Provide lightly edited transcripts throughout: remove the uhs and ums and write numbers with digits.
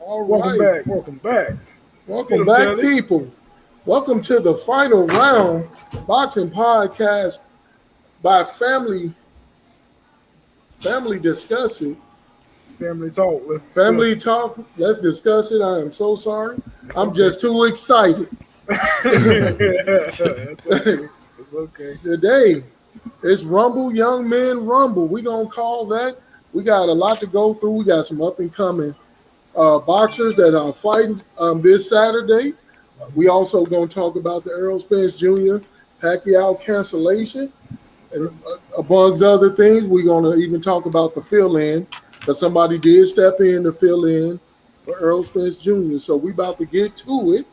All Welcome right. back. Welcome back. Welcome back, Telly. people. Welcome to the final round boxing podcast by Family Discuss It. Family talk. Let's discuss Family it. Talk. Let's discuss it. I am so sorry. It's I'm okay. just too excited. That's okay. It's okay. Today, it's Rumble Young Men Rumble. We're going to call that. We got a lot to go through. We got some up and coming boxers that are fighting this Saturday. We also going to talk about the Errol Spence Jr. Pacquiao cancellation. And amongst other things, we're going to even talk about the fill-in because somebody did step in to fill in for Errol Spence Jr. So we about to get to it.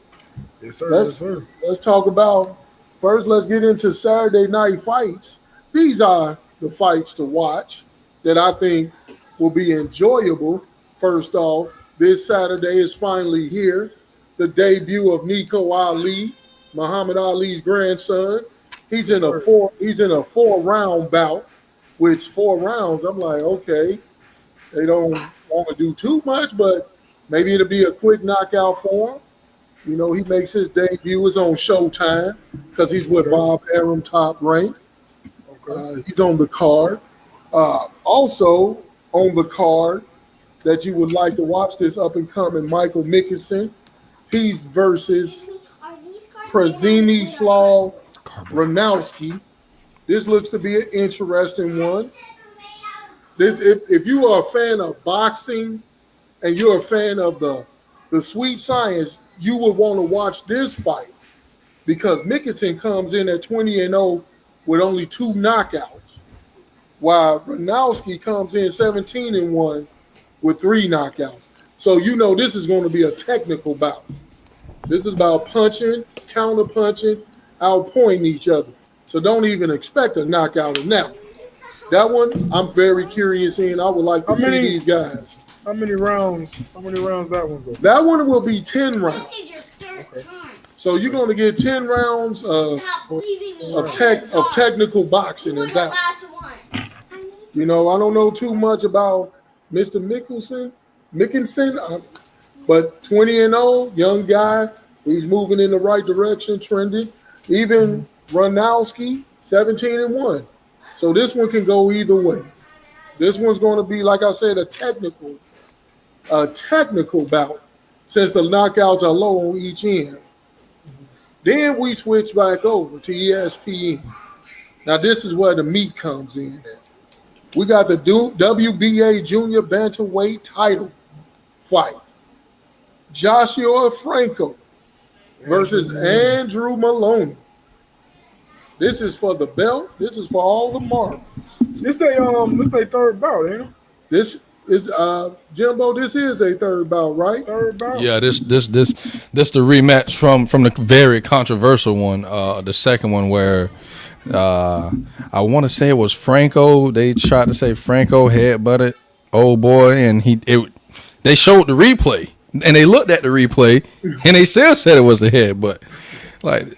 Yes, sir. Let's talk about first. Let's get into Saturday night fights. These are the fights to watch that I think will be enjoyable. First off, this Saturday is finally here. The debut of Nico Ali, Muhammad Ali's grandson. He's in a four-round bout, which 4 rounds, I'm like, okay, they don't want to do too much, but maybe it'll be a quick knockout for him. You know, he makes his debut. It's on Showtime because he's with Bob Arum, Top Rank. He's on the card. Also on the card that you would like to watch, this up-and-coming Michael Mickelson. He's versus Przemysław Ranowski. This looks to be an interesting one. If you are a fan of boxing and you're a fan of the sweet science, you would want to watch this fight because Mickelson comes in at 20-0 with only 2 knockouts, while Ranowski comes in 17-1 with 3 knockouts. So you know this is going to be a technical bout. This is about punching, counter-punching, outpointing each other. So don't even expect a knockout in that one. That one, I'm very curious in. I would like to see these guys. How many rounds that one go? That one will be 10 rounds. Okay. So you're going to get 10 rounds of technical boxing in that one. You know, I don't know too much about Mr. Mickelson, but 20-0, young guy. He's moving in the right direction, trending. Even Ranowski, 17-1. So this one can go either way. This one's going to be, like I said, a technical bout since the knockouts are low on each end. Then we switch back over to ESPN. Now this is where the meat comes in. We got the WBA Junior Bantamweight title fight. Joshua Franco versus Andrew Maloney. This is for the belt. This is for all the marbles. This they third bout, ain't it? This is Jimbo. This is a third bout, right? Third bout. Yeah, this the rematch from the very controversial one. The second one where I want to say it was Franco. They tried to say Franco headbutted old boy, and they showed the replay, and they looked at the replay, and they still said it was a headbutt. Like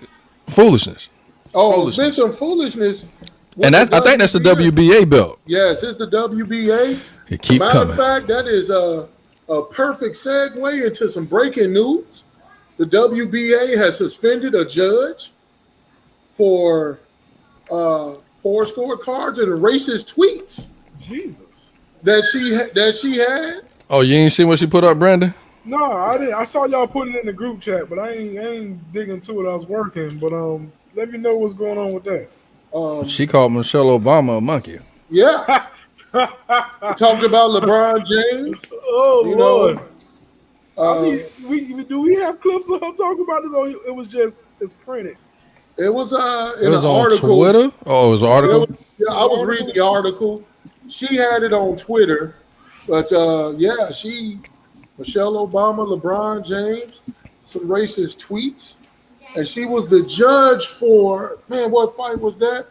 foolishness. Oh, it's been some foolishness. And I think that's the WBA belt. Yes, it's the WBA. It keep Matter coming. of fact, that is a perfect segue into some breaking news. The WBA has suspended a judge for poor scorecards and racist tweets. Jesus. That she had. Oh, you ain't seen what she put up, Brandon? No, I didn't. I saw y'all put it in the group chat, but I ain't digging into it. I was working, but let me know what's going on with that. She called Michelle Obama a monkey. Yeah. Talked about LeBron James. Oh, Lord. Know, do we have clips of her talking about this, or it's printed? It was It was an on article. Twitter? Oh, it was an article? I was reading the article. She had it on Twitter. But, Michelle Obama, LeBron James, some racist tweets. And she was the judge for, what fight was that?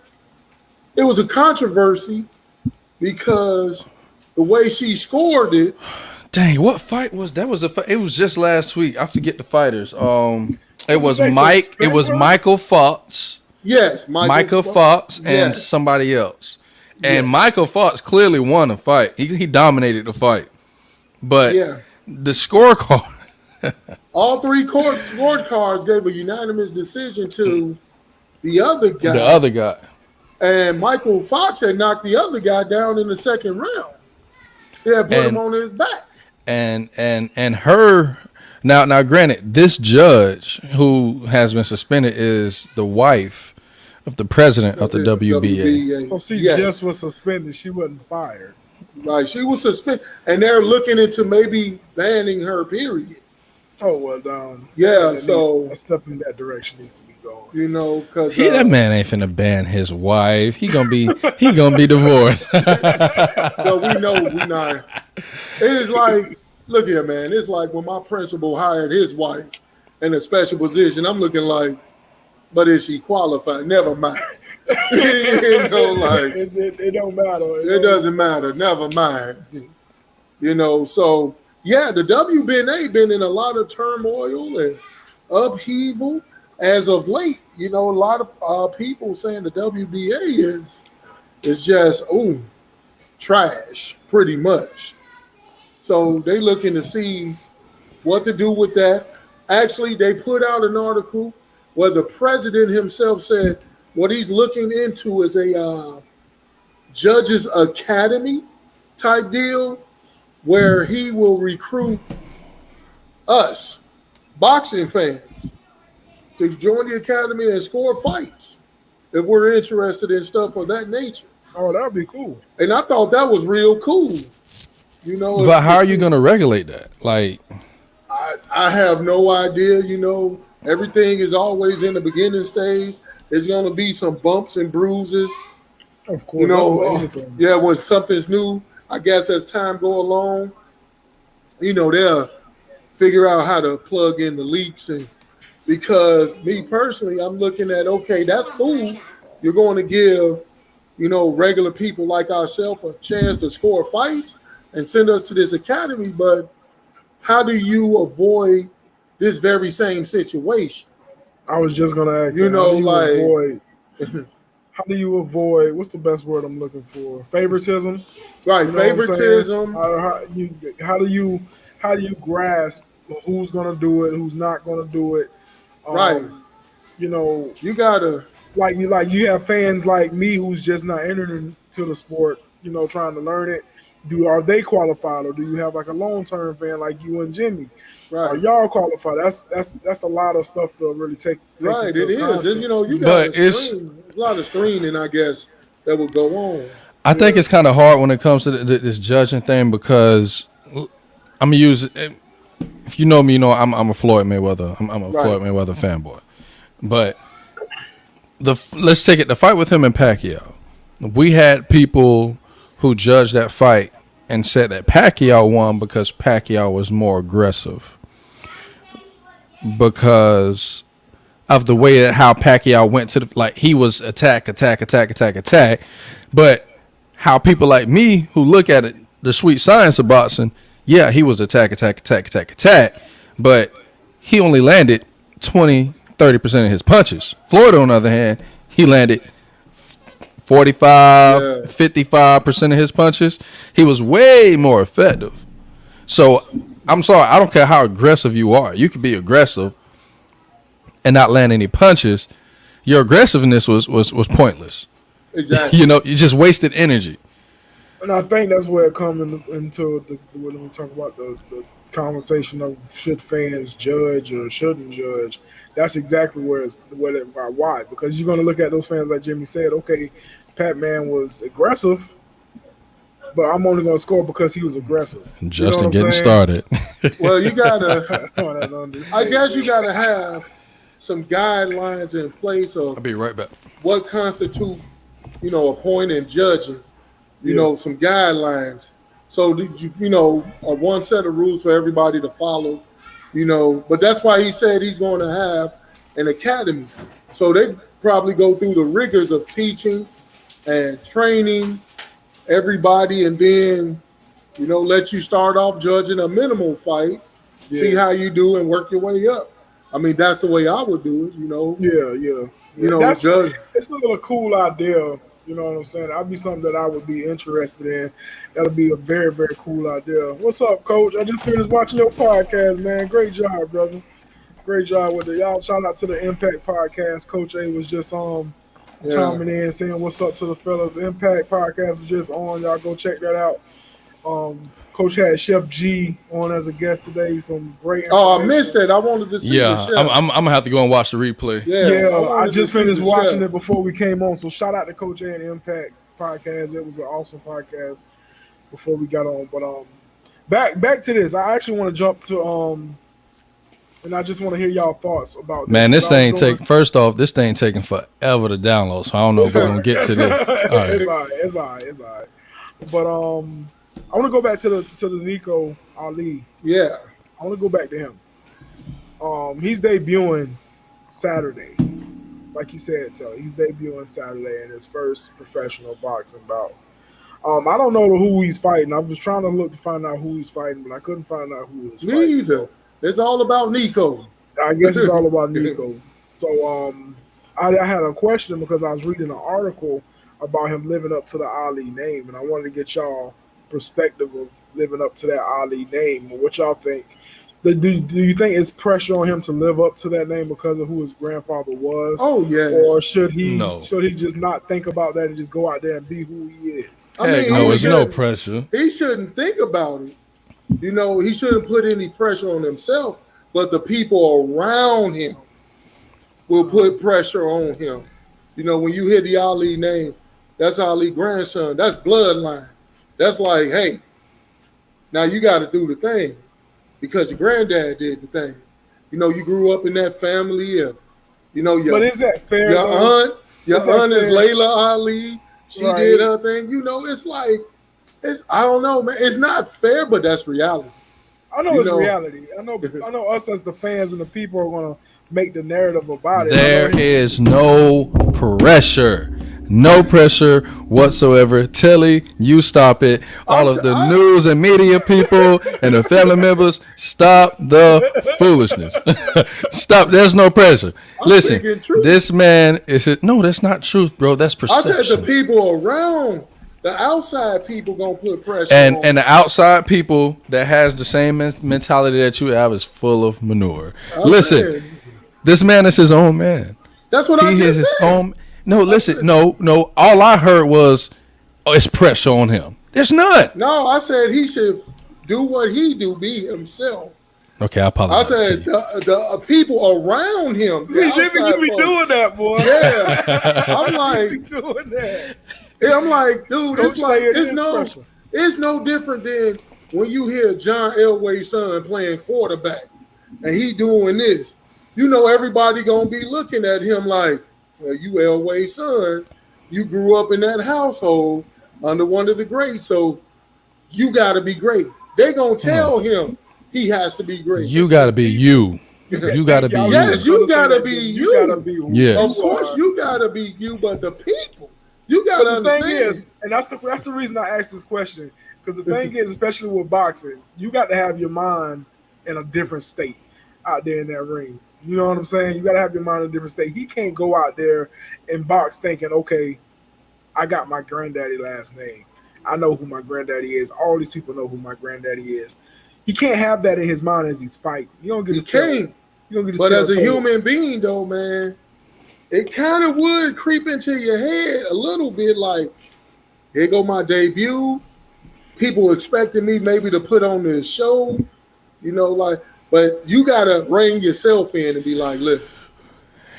It was a controversy because the way she scored it. Dang, what fight was that? It was just last week. I forget the fighters. It was Michael Fox. Yes, Michael Fox and somebody else. And Michael Fox clearly won the fight. He dominated the fight. But the scorecard. All three court scorecards gave a unanimous decision to the other The guy, other guy. and Michael Fox had knocked the other guy down in the second round. He had put him And on his back. and her now granted, this judge who has been suspended is the wife of the president of the WBA. So she Yes. just was suspended. She wasn't fired. Right, she was suspended, and they're looking into maybe banning her. Period. Oh well, Yeah, that so a step in that direction needs to be going. you know, because That man ain't finna ban his wife. He gonna be divorced. so we know we not. It's like, look here, man. It's like when my principal hired his wife in a special position. I'm looking like, but is she qualified? Never mind. You know, like It don't matter. it doesn't matter. Never mind. You know, so yeah, the WBA been in a lot of turmoil and upheaval as of late. You know, a lot of people saying the WBA is just trash, pretty much. So they looking to see what to do with that. Actually, they put out an article where the president himself said what he's looking into is a judges academy type deal where he will recruit us boxing fans to join the academy and score fights if we're interested in stuff of that nature. Oh, that'd be cool. And I thought that was real cool. You know, But how are you gonna regulate that? Like, I have no idea. You know, everything is always in the beginning stage. There's going to be some bumps and bruises. Of course, You know, that's anything. yeah, when something's new, I guess as time go along, you know, they'll figure out how to plug in the leaks. And because me personally, I'm looking at, okay, that's cool. You're going to give, you know, regular people like ourselves a chance to score fights and send us to this academy. But how do you avoid this very same situation? I was just gonna ask. You that. know, How do you avoid? What's the best word I'm looking for? Favoritism. right, You know what I'm saying? favoritism. How do you grasp who's gonna do it, who's not gonna do it? Right. You know, You gotta you have fans like me who's just not entering into the sport. You know, trying to learn it. Are they qualified, or do you have like a long term fan like you and Jimmy? Are right. y'all qualified? That's a lot of stuff to really take Right, into it is. context. And, you know, you But got it's- a lot of screening, I guess, that would go on. I think it's kind of hard when it comes to this judging thing because I'm gonna use. If you know me, you know I'm a Floyd Mayweather. I'm a Right. Floyd Mayweather fanboy. But let's take it. The fight with him and Pacquiao. We had people who judged that fight and said that Pacquiao won because Pacquiao was more aggressive. Because of the way that how Pacquiao went to he was attack, but how people like me who look at it, the sweet science of boxing, yeah, he was attack, but he only landed 20-30% of his punches. Floyd, on the other hand, he landed 55% of his punches. He was way more effective. So I'm sorry, I don't care how aggressive you are. You could be aggressive and not land any punches. Your aggressiveness was pointless. Exactly. You know, you just wasted energy. And I think that's where it comes into when we talk about the conversation of should fans judge or shouldn't judge. That's exactly why. Because you're going to look at those fans like Jimmy said, okay, Pacman was aggressive, but I'm only going to score because he was aggressive. Justin getting started. Well, you gotta. I guess you understand. gotta have some guidelines in place of I'll be right back. what constitute, you know, a point in judging. You know, some guidelines. So you know, one set of rules for everybody to follow. You know, but that's why he said he's going to have an academy. So they probably go through the rigors of teaching and training everybody, and then, you know, let you start off judging a minimal fight, see how you do, and work your way up. I mean, that's the way I would do it. You know. Yeah. You know, It's still a cool idea You know what I'm saying? That'd be something that I would be interested in. That'll be a very, very cool idea. What's up, Coach? I just finished watching your podcast, man. Great job, brother. Great job with it. Y'all shout out to the Impact Podcast. Coach A was just Yeah. chiming in saying what's up to the fellas. Impact Podcast was just on. Y'all go check that out. Coach had Chef G on as a guest today. Some great Oh, I information. missed it. I wanted to see the Yeah, chef. I'm gonna have to go and watch the replay. Yeah, I wanted to just see finished the watching chef. it before we came on. So shout out to Coach A and Impact Podcast. It was an awesome podcast before we got on. But back to this. I actually want to jump to and I just want to hear y'all thoughts about Man, this what I thing was doing. take. First off, this thing taking forever to download. So I don't know if we're gonna get to this. All right. It's all right. But I want to go back to the Nico Ali. Yeah. I want to go back to him. He's debuting Saturday, like you said, Telly. He's debuting Saturday in his first professional boxing bout. I don't know who he's fighting. I was trying to look to find out who he's fighting, but I couldn't find out who he was Me fighting. either. It's all about Nico. I guess it's all about Nico. So I had a question because I was reading an article about him living up to the Ali name, and I wanted to get y'all perspective of living up to that Ali name. What y'all think? Do you think it's pressure on him to live up to that name because of who his grandfather was? Oh, yes. Or should he No. just not think about that and just go out there and be who he is? I Heck mean, no, he it's no shouldn't- pressure. He shouldn't think about it. You know, he shouldn't put any pressure on himself, but the people around him will put pressure on him. You know, when you hear the Ali name, that's Ali grandson. That's bloodline. That's like, hey, now you got to do the thing because your granddad did the thing. You know, you grew up in that family, and you know But is that fair? your though? aunt, your Is that aunt is fair? Layla Ali. She Right. did her thing. You know, it's like, I don't know, man. It's not fair, but that's reality. I know You it's know- reality. I know us as the fans and the people are gonna make the narrative about it. There I know is no pressure. No pressure whatsoever. Tilly, you stop it. All of the news and media people and the family members, stop the foolishness. Stop. There's no pressure. Listen, speaking truth. this man is it. No, that's not truth, bro. That's I said the perception. people around, the outside people gonna put pressure And on. the outside people that has the same mentality that you have is full of manure. I'm Listen, saying, this man is his own man. that's what I He just is his said. own. No, listen, no. All I heard was, oh, it's pressure on him. There's none. No, I said he should do what he do, be himself. Okay, I I apologize. said the people around him. the See, Jimmy, outside you be folks. doing that, boy. Yeah, I'm You like, be doing that. I'm like, dude, Don't it's like say it it's is no, pressure. it's no different than when you hear John Elway's son playing quarterback and he doing this. You know, everybody gonna be looking at him like, well, you Elway's son. You grew up in that household under one of the greats, so you got to be great. They gonna tell him he has to be great. You got to be you. You got to be Y'all you. Yes, you gotta be you. gotta be who Yeah. Of course, are. you gotta be you, but the people, you gotta But the understand. thing is, and that's the reason I asked this question, because the thing is, especially with boxing, you got to have your mind in a different state out there in that ring. You know what I'm saying? You got to have your mind in a different state. He can't go out there and box thinking, okay, I got my granddaddy last name. I know who my granddaddy is. All these people know who my granddaddy is. He can't have that in his mind as he's fighting. You don't get He his tail. can't. You don't get his But tail as a told. human being, though, man, it kind of would creep into your head a little bit. Like, here go my debut. People expecting me maybe to put on this show, you know, like. But you gotta rein yourself in and be like, listen,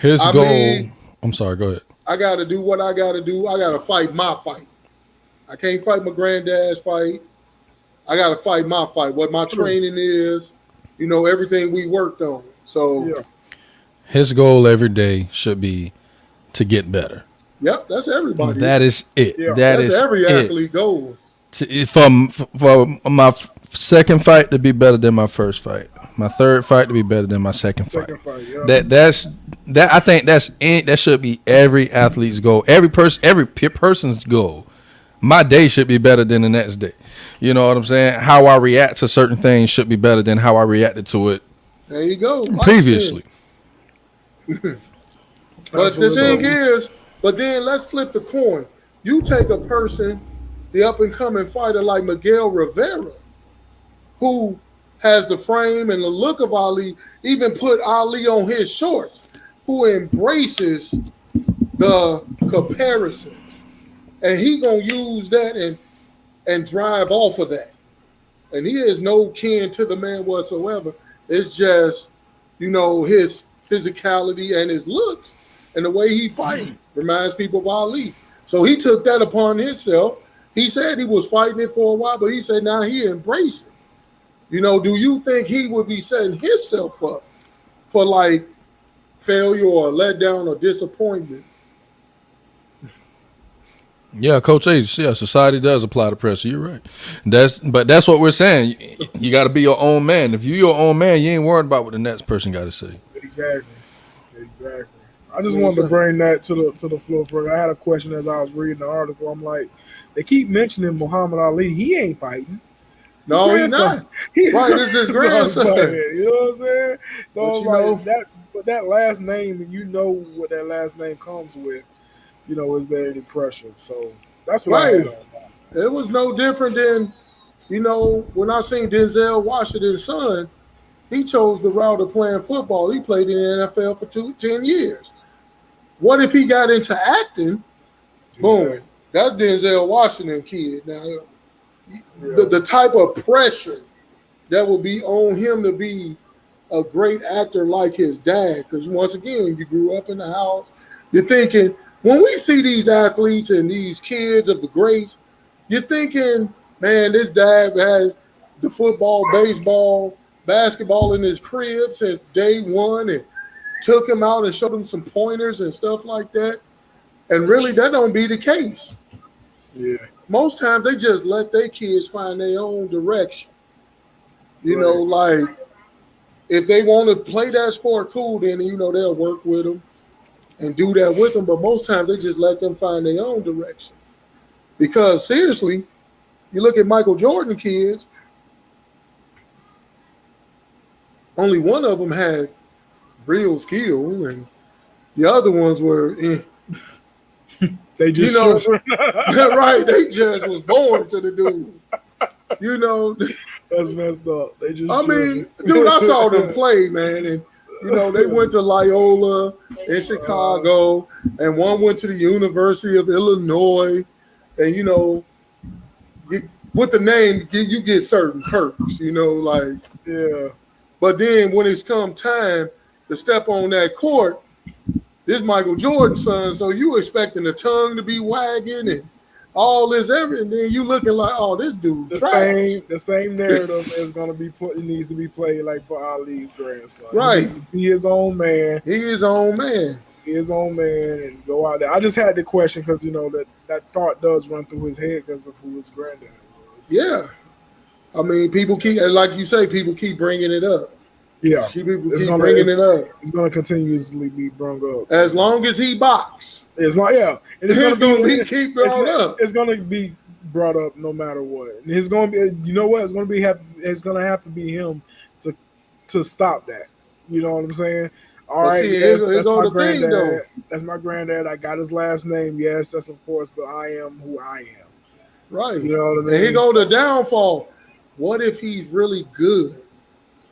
His I goal. mean- I'm sorry. Go ahead. I gotta do what I gotta do. I gotta fight my fight. I can't fight my granddad's fight. I gotta fight my fight. What my training is, you know, everything we worked on. So, Yeah. His goal every day should be to get better. yep, that's everybody. That is it. Yeah. That that's is every it. athlete goal. For my second fight to be better than my first fight. My third fight to be better than my second fight. Second fight, yeah. That's I think that should be every athlete's goal. Every person's goal. My day should be better than the next day. You know what I'm saying? How I react to certain things should be better than how I reacted to it There you go. previously. But the thing is, but then let's flip the coin. You take a person, the up and coming fighter like Miguel Rivera, who has the frame and the look of Ali, even put Ali on his shorts, who embraces the comparisons. And he gonna use that and drive off of that. And he is no kin to the man whatsoever. It's just, his physicality and his looks and the way he fights reminds people of Ali. So he took that upon himself. He said he was fighting it for a while, but he said now he embraced it. Do you think he would be setting himself up for like failure or letdown or disappointment? Yeah, Coach H. Yeah, society does apply the pressure. You're right. That's what we're saying. You got to be your own man. If you're your own man, you ain't worried about what the next person got to say. Exactly. I just wanted to bring that to the floor for. I had a question as I was reading the article. I'm like, they keep mentioning Muhammad Ali. He ain't fighting. No, he's not. Right, this is his grandson. You know what I'm saying? So like that last name, and what that last name comes with. Is there any pressure? So that's what I had on that. It was no different than, when I seen Denzel Washington's son, he chose the route of playing football. He played in the NFL for 10 years. What if he got into acting? Boom. That's Denzel Washington kid. Now, the type of pressure that will be on him to be a great actor like his dad, because once again, you grew up in the house, you're thinking, when we see these athletes and these kids of the greats, you're thinking, man, this dad had the football, baseball, basketball in his crib since day one and took him out and showed him some pointers and stuff like that. And really, that don't be the case. Yeah. Most times they just let their kids find their own direction. Like if they want to play that sport, cool, then, they'll work with them and do that with them, but most times they just let them find their own direction. Because seriously, you look at Michael Jordan kids, only one of them had real skill, and the other ones were, they just right? They just was born to the dude. That's messed up. They just. I mean, dude, I saw them play, man, and. They went to Loyola in Chicago, and one went to the University of Illinois. And, with the name, you get certain perks, Yeah. But then when it's come time to step on that court, this Michael Jordan's son, so you expecting the tongue to be wagging and all this everything, then you looking like, oh, this dude the same narrative is gonna be needs to be played like for Ali's grandson. Right. He needs to be his own man. He is his own man. His own man and go out there. I just had the question because that thought does run through his head because of who his granddad was. Yeah. I mean, people keep, like you say, people keep bringing it up. Yeah. People keep bringing it up. It's gonna continuously be brought up. As long as he box. It's not, yeah. And it's gonna be keep brought up. It's gonna be brought up no matter what. And it's gonna be, it's gonna have to be him to stop that. You know what I'm saying? All right, see, that's my granddad. Though. That's my granddad. I got his last name. Yes, that's of course, but I am who I am. Right. You know what I mean? And he go to downfall. What if he's really good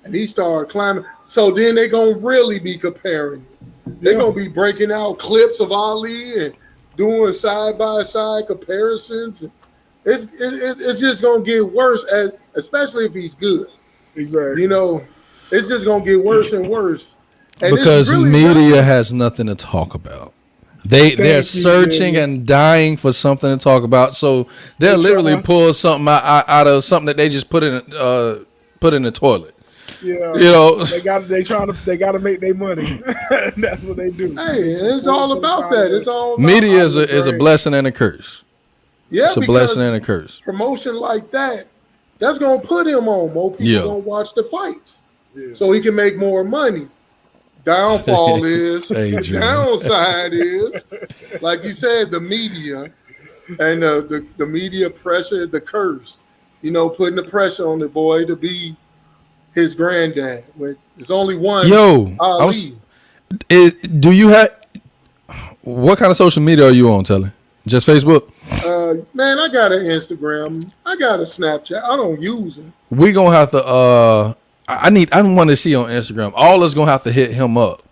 and he start climbing? So then they gonna really be comparing it. They're going to be breaking out clips of Ali and doing side-by-side comparisons. It's just going to get worse, especially if he's good. Exactly. It's just going to get worse and worse. And because really media has nothing to talk about. They're searching and dying for something to talk about. So they'll literally pull something out of something that they just put in the toilet. Yeah, they got to make their money. That's what they do. Hey, it's all about that. It's all about media is a blessing and a curse. Yeah, it's a blessing and a curse. Promotion like that's gonna put him on. More people gonna watch the fights, so he can make more money. Downfall is downside is, like you said, the media and the media pressure, the curse. Putting the pressure on the boy to be his granddad. There's only one. Ali. Do you have what kind of social media are you on, Telly? Just Facebook? Man, I got an Instagram. I got a Snapchat. I don't use them. We gonna have to. I want to see on Instagram. All is gonna have to hit him up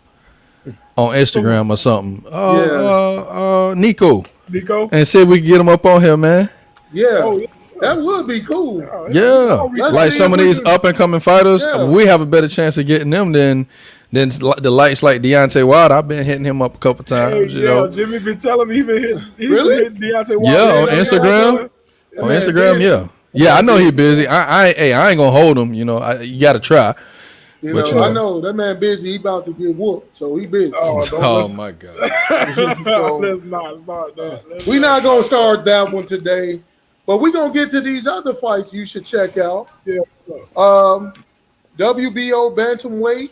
on Instagram or something. Nico, Nico. and see if we can get him up on here, man. Yeah, Oh, yeah. that would be cool. Yeah, Let's like see some if of we these can- up and coming fighters, Yeah. we have a better chance of getting them than the lights like Deontay Wilder. I've been hitting him up a couple times, Hey, you know. Jimmy been telling me he been hitting, Really? hitting Deontay Wilder. Yeah, on Hey, Instagram. On Man, Instagram, busy. yeah. Yeah, I know he busy. I ain't gonna hold him. You know, you got to try. You But know, you know. I know that man busy. He about to get whooped, so he busy. Oh, don't Oh listen. my god. Let's not start that. We're not gonna start that one today, but we're gonna get to these other fights you should check out. Yeah. WBO bantamweight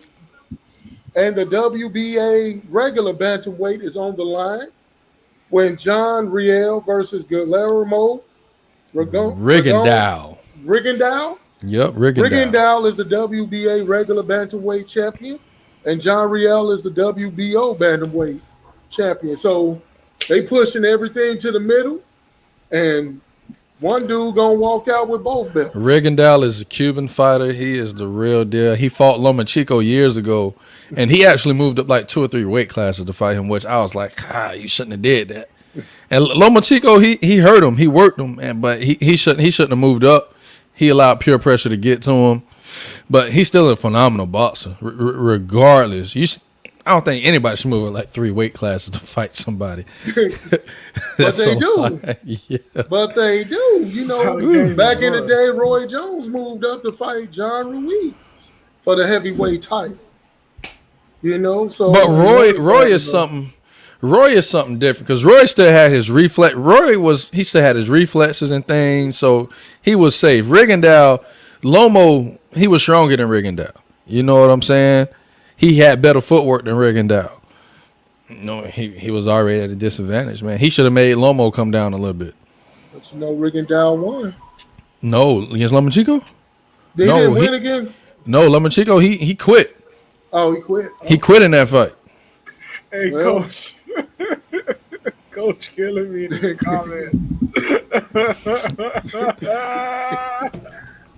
and the WBA regular bantamweight is on the line when John Riel versus Guillermo Rigondeaux. Rigondeaux. Yep, Rigondeaux. Rigondeaux is the WBA regular bantamweight champion, and John Riel is the WBO bantamweight champion. So they pushing everything to the middle, and one dude gonna walk out with both belts. Rigondeaux is a Cuban fighter. He is the real deal. He fought Lomachenko years ago, and he actually moved up like 2 or 3 weight classes to fight him, which I was like, you shouldn't have did that. And Lomachenko, he hurt him, he worked him, but he shouldn't have moved up. He allowed pure pressure to get to him, but he's still a phenomenal boxer. Regardless, I don't think anybody should move up like 3 weight classes to fight somebody. But they do. Yeah. But they do. You That's how know, the game back in the was. day, Roy Jones moved up to fight John Ruiz for the heavyweight title. You know, so But Roy is something. Roy is something different because Roy still had his reflex. He still had his reflexes and things, so he was safe. Rigondeaux, Lomo, he was stronger than Rigondeaux. You know what I'm saying? He had better footwork than Rigondeaux. No, he was already at a disadvantage, man. He should have made Lomo come down a little bit. But you know, Rigondeaux won. No, against Lomachenko? They No, didn't he- win again. No, Lomachenko, he quit. Oh, he quit. He quit in that fight. Hey, Well. coach. Coach killing me in the comment.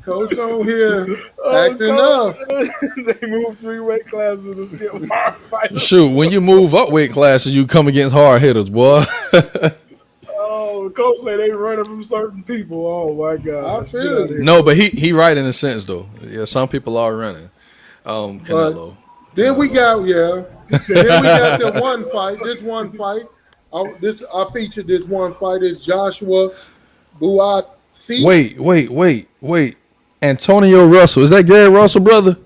Coach on here Oh, acting Coach. up. They moved 3 weight classes to skip hard fighters. Shoot, when you move up weight classes, you come against hard hitters, boy. Oh, coach say they running from certain people. Oh my god. I feel it. No, but he right in a sense though. Yeah, some people are running. Canelo. Then we got then we got the one fight. This one fight. I featured this one fight is Joshua Buatsi. Wait. Antonio Russell. Is that Gary Russell, brother?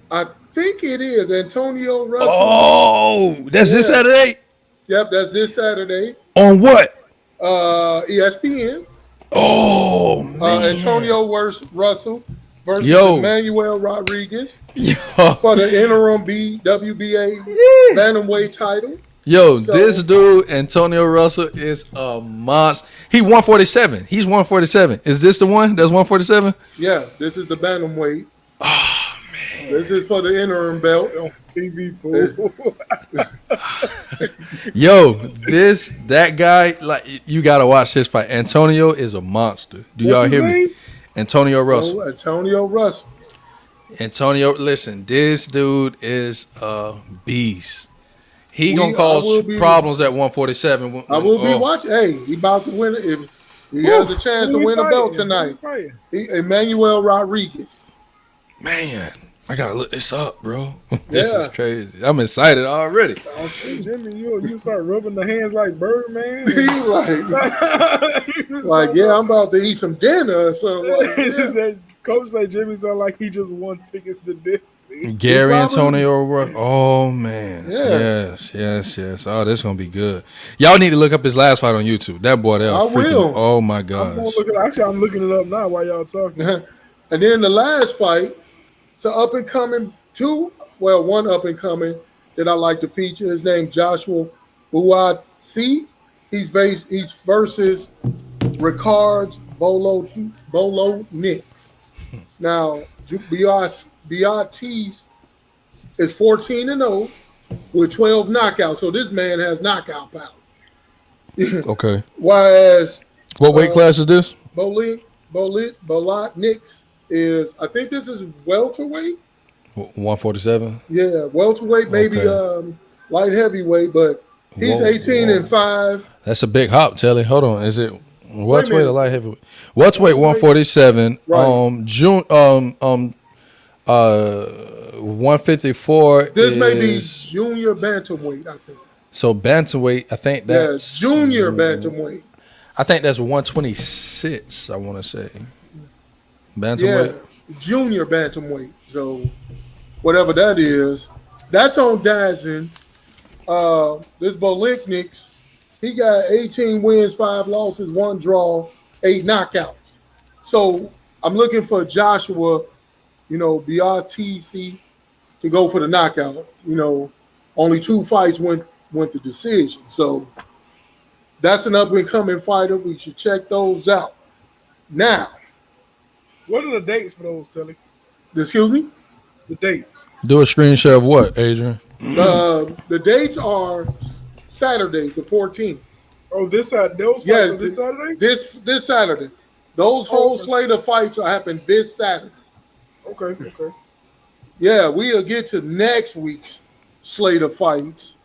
I think it is Antonio Russell. Oh, that's this Yeah. Saturday? Yep, that's this Saturday. On what? ESPN. Oh, man. Antonio Russell versus Yo. Emmanuel Rodriguez Yo, for the interim WBA bantamweight title. Yo, So- this dude, Antonio Russell, is a monster. He 147. He's 147. Is this the one that's 147? Yeah, this is the bantamweight. Oh man, this is for the interim belt. On TV fool. Yo, that guy, like, you got to watch this fight. Antonio is a monster. Do What's y'all his hear name? me? Antonio Russell. Oh, Antonio Russell. Antonio, listen, this dude is a beast. He I gonna will cause be- problems at 147. I will be Oh. watching. Hey, he about to win it. If he has a chance to Who he win a belt fighting? tonight, Who he fighting? Emmanuel Rodriguez. Man, I gotta look this up, bro. Yeah. This is crazy. I'm excited already. Hey, Jimmy, you start rubbing the hands like Birdman. He like, yeah, I'm about to eat some dinner or something. Like, yeah. Coach say Jimmy sound like he just won tickets to Disney. Gary probably- Antonio Russell. Oh man. Yeah. Yes. Oh, this gonna be good. Y'all need to look up his last fight on YouTube. That boy, that was I freaking. will. Oh my I'm gosh. gonna look it. Actually, I'm looking it up now while y'all talking. And then the last fight, it's an up and coming one up and coming that I like to feature. His name Joshua Buatsi. He's versus Ricard Bolo Nix. Now Buatsi is 14-0 with 12 knockouts. So this man has knockout power. Okay. Whereas What weight class is this? Bolotniks is, I think this is welterweight. 147. Yeah, welterweight, maybe Okay. light heavyweight, but he's Whoa, 18 whoa. and 5. That's a big hop, Telly. Hold on. Is it Wait a welterweight or minute. light heavyweight? Welterweight Welterweight. 147. Right. June 154 This may be is junior bantamweight, I think. so bantamweight. I think Yeah, that's junior bantamweight. I think that's 126. I want to say Yeah, bantamweight. junior bantamweight. So whatever that is, that's on Dazin. This Bolotniks, he got 18 wins, 5 losses, 1 draw, 8 knockouts. So I'm looking for Joshua, BRTC to go for the knockout. Only 2 fights went the decision. So that's an up and coming fighter. We should check those out. Now, What are the dates for those, Telly? excuse me. The dates. Do a screenshot of what, Adrian? The dates are Saturday, the 14th. Oh, this Saturday. Those fights Yes, are this Saturday. This Saturday. Those whole Okay. slate of fights will happen this Saturday. Okay. Yeah, we'll get to next week's slate of fights,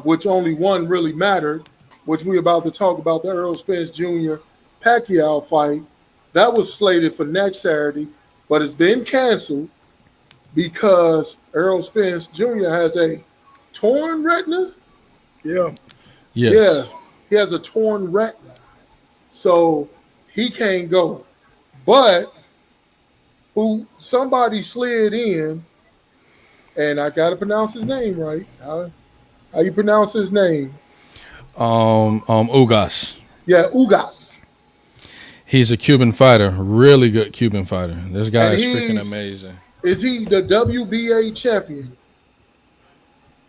which only one really mattered, which we're about to talk about, the Errol Spence Jr. Pacquiao fight. That was slated for next Saturday, but it's been canceled because Errol Spence Jr. has a torn retina. Yeah. Yes. Yeah, he has a torn retina, so he can't go. But somebody slid in, and I gotta pronounce his name right. How you pronounce his name? Ugas. Yeah, Ugas. He's a Cuban fighter, really good Cuban fighter. This guy And is freaking he's- amazing. Is he the WBA champion?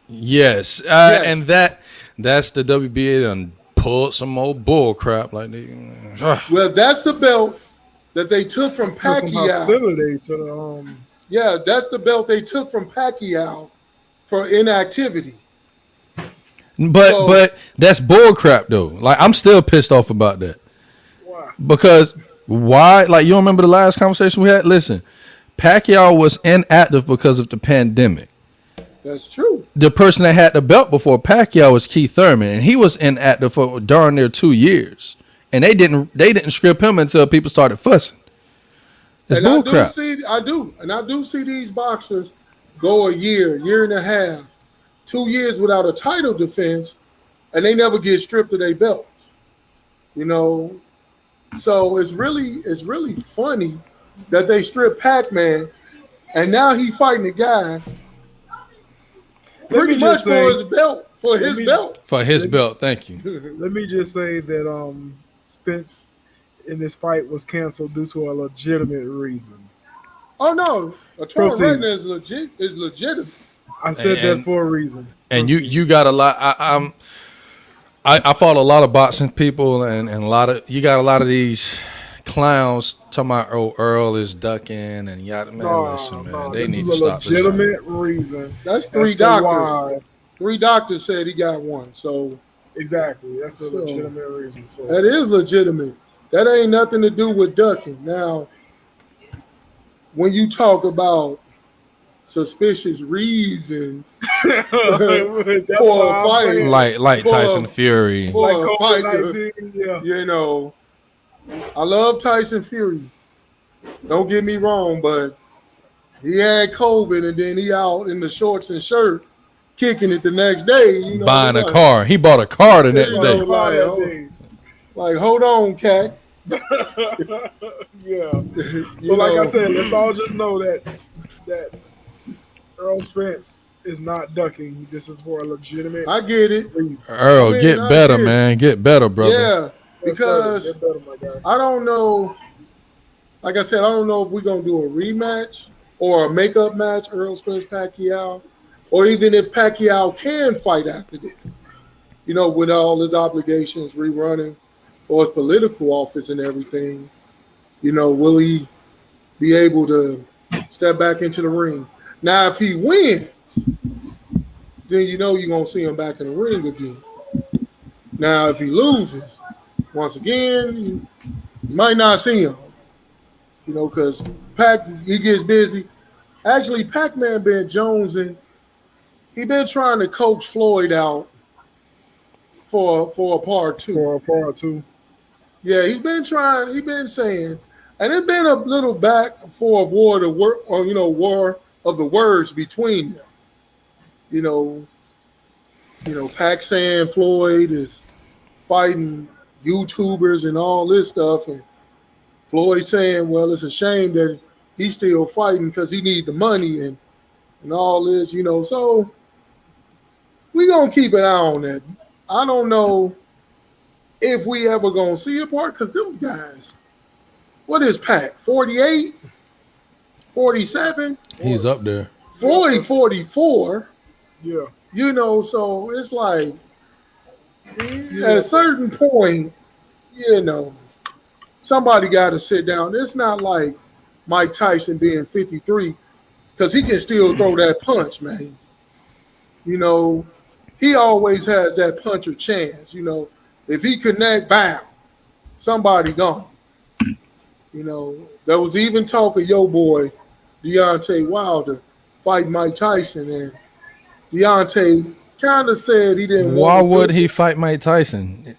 Yes, Yes. and that's the WBA done pulled some more bull crap like they. Well, that's the belt that they took from There's some Pacquiao. hostility to the Yeah, that's the belt they took from Pacquiao for inactivity. But that's bull crap though. Like I'm still pissed off about that Why? because why? Like you don't remember the last conversation we had? Listen, Pacquiao was inactive because of the pandemic. That's true. The person that had the belt before Pacquiao was Keith Thurman, and he was inactive for darn near 2 years. And they didn't strip him until people started fussing. It's And I bullcrap. do see these boxers go a year and a half, 2 years without a title defense, and they never get stripped of their belts. So it's really funny that they stripped Pacman, and now he fighting a guy pretty me much just say- for his belt. For his belt, thank you. Let me just say that Spence in this fight was canceled due to a legitimate reason. Oh no, a torn Proceed. retina is legitimate. I said And- that for a reason. And you got a lot. I follow a lot of boxing people, and you got a lot of these clowns talking about Earl is ducking and yada. Man, listen, man, they this need is to a stop this. legitimate reason. That's 3 as to doctors. why- 3 doctors said he got one. So Exactly. That's the So, legitimate reason. So that is legitimate. That ain't nothing to do with ducking. Now, when you talk about suspicious reasons that's for why a I'm fight, saying, Like For- Tyson Fury. for like a fighter, COVID-19, yeah. I love Tyson Fury. Don't get me wrong, but he had COVID and then he out in the shorts and shirt kicking it the next day. Buying a like- car. He bought a car the next You day. know, like, hold on, cat. Yeah. You So, like know, I said, let's all just know that Earl Spence is not ducking. This is for a legitimate I get it. reason. Earl, I mean, get I better, get it. man. Get better, brother. Yeah, Yes, sir. because Get better, my guy. I don't know. Like I said, I don't know if we're gonna do a rematch or a makeup match, Earl Spence Pacquiao, or even if Pacquiao can fight after this. With all his obligations rerunning for his political office and everything. Will he be able to step back into the ring? Now, if he wins, then you're gonna see him back in the ring again. Now, if he loses, once again, you might not see him, because Pac he gets busy. Actually, Pacman been jonesing. He been trying to coach Floyd out for a part two. For a part two. Yeah, he's been trying. He's been saying, and it's been a little back and forth war to work, or war of the words between them. You know, Pac saying Floyd is fighting YouTubers and all this stuff, and Floyd saying, well, it's a shame that he's still fighting because he need the money and all this, So we gonna keep an eye on that. I don't know if we ever gonna see a part because them guys. What is Pac? 48? 47? He's up there. Floyd 44. Yeah. So it's like at a certain point, somebody got to sit down. It's not like Mike Tyson being 53 because he can still throw that punch, man. He always has that puncher chance. If he connect, bam, somebody gone. There was even talk of your boy Deontay Wilder fight Mike Tyson, and Deontay kind of said he didn't. Why would he fight Mike Tyson?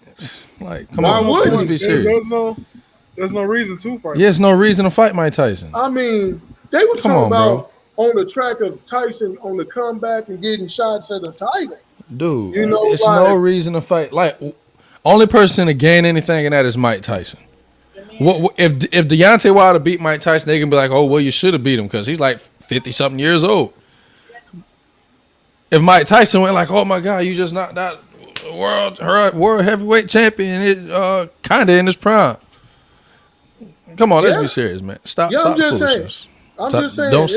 Like, come on, let's be serious. There's no reason to fight. Yeah, there's no reason to fight Mike Tyson. I mean, they was talking about on the track of Tyson on the comeback and getting shots at the title. Dude, it's no reason to fight. Like, only person to gain anything in that is Mike Tyson. If Deontay Wilder beat Mike Tyson, they can be like, oh, well, you should have beat him because he's like 50-something years old. If Mike Tyson went like, oh, my God, you just knocked out world heavyweight champion, kind of in his prime. Come on, let's be serious, man. Stop I'm just foolishness. saying. I'm just saying. Don't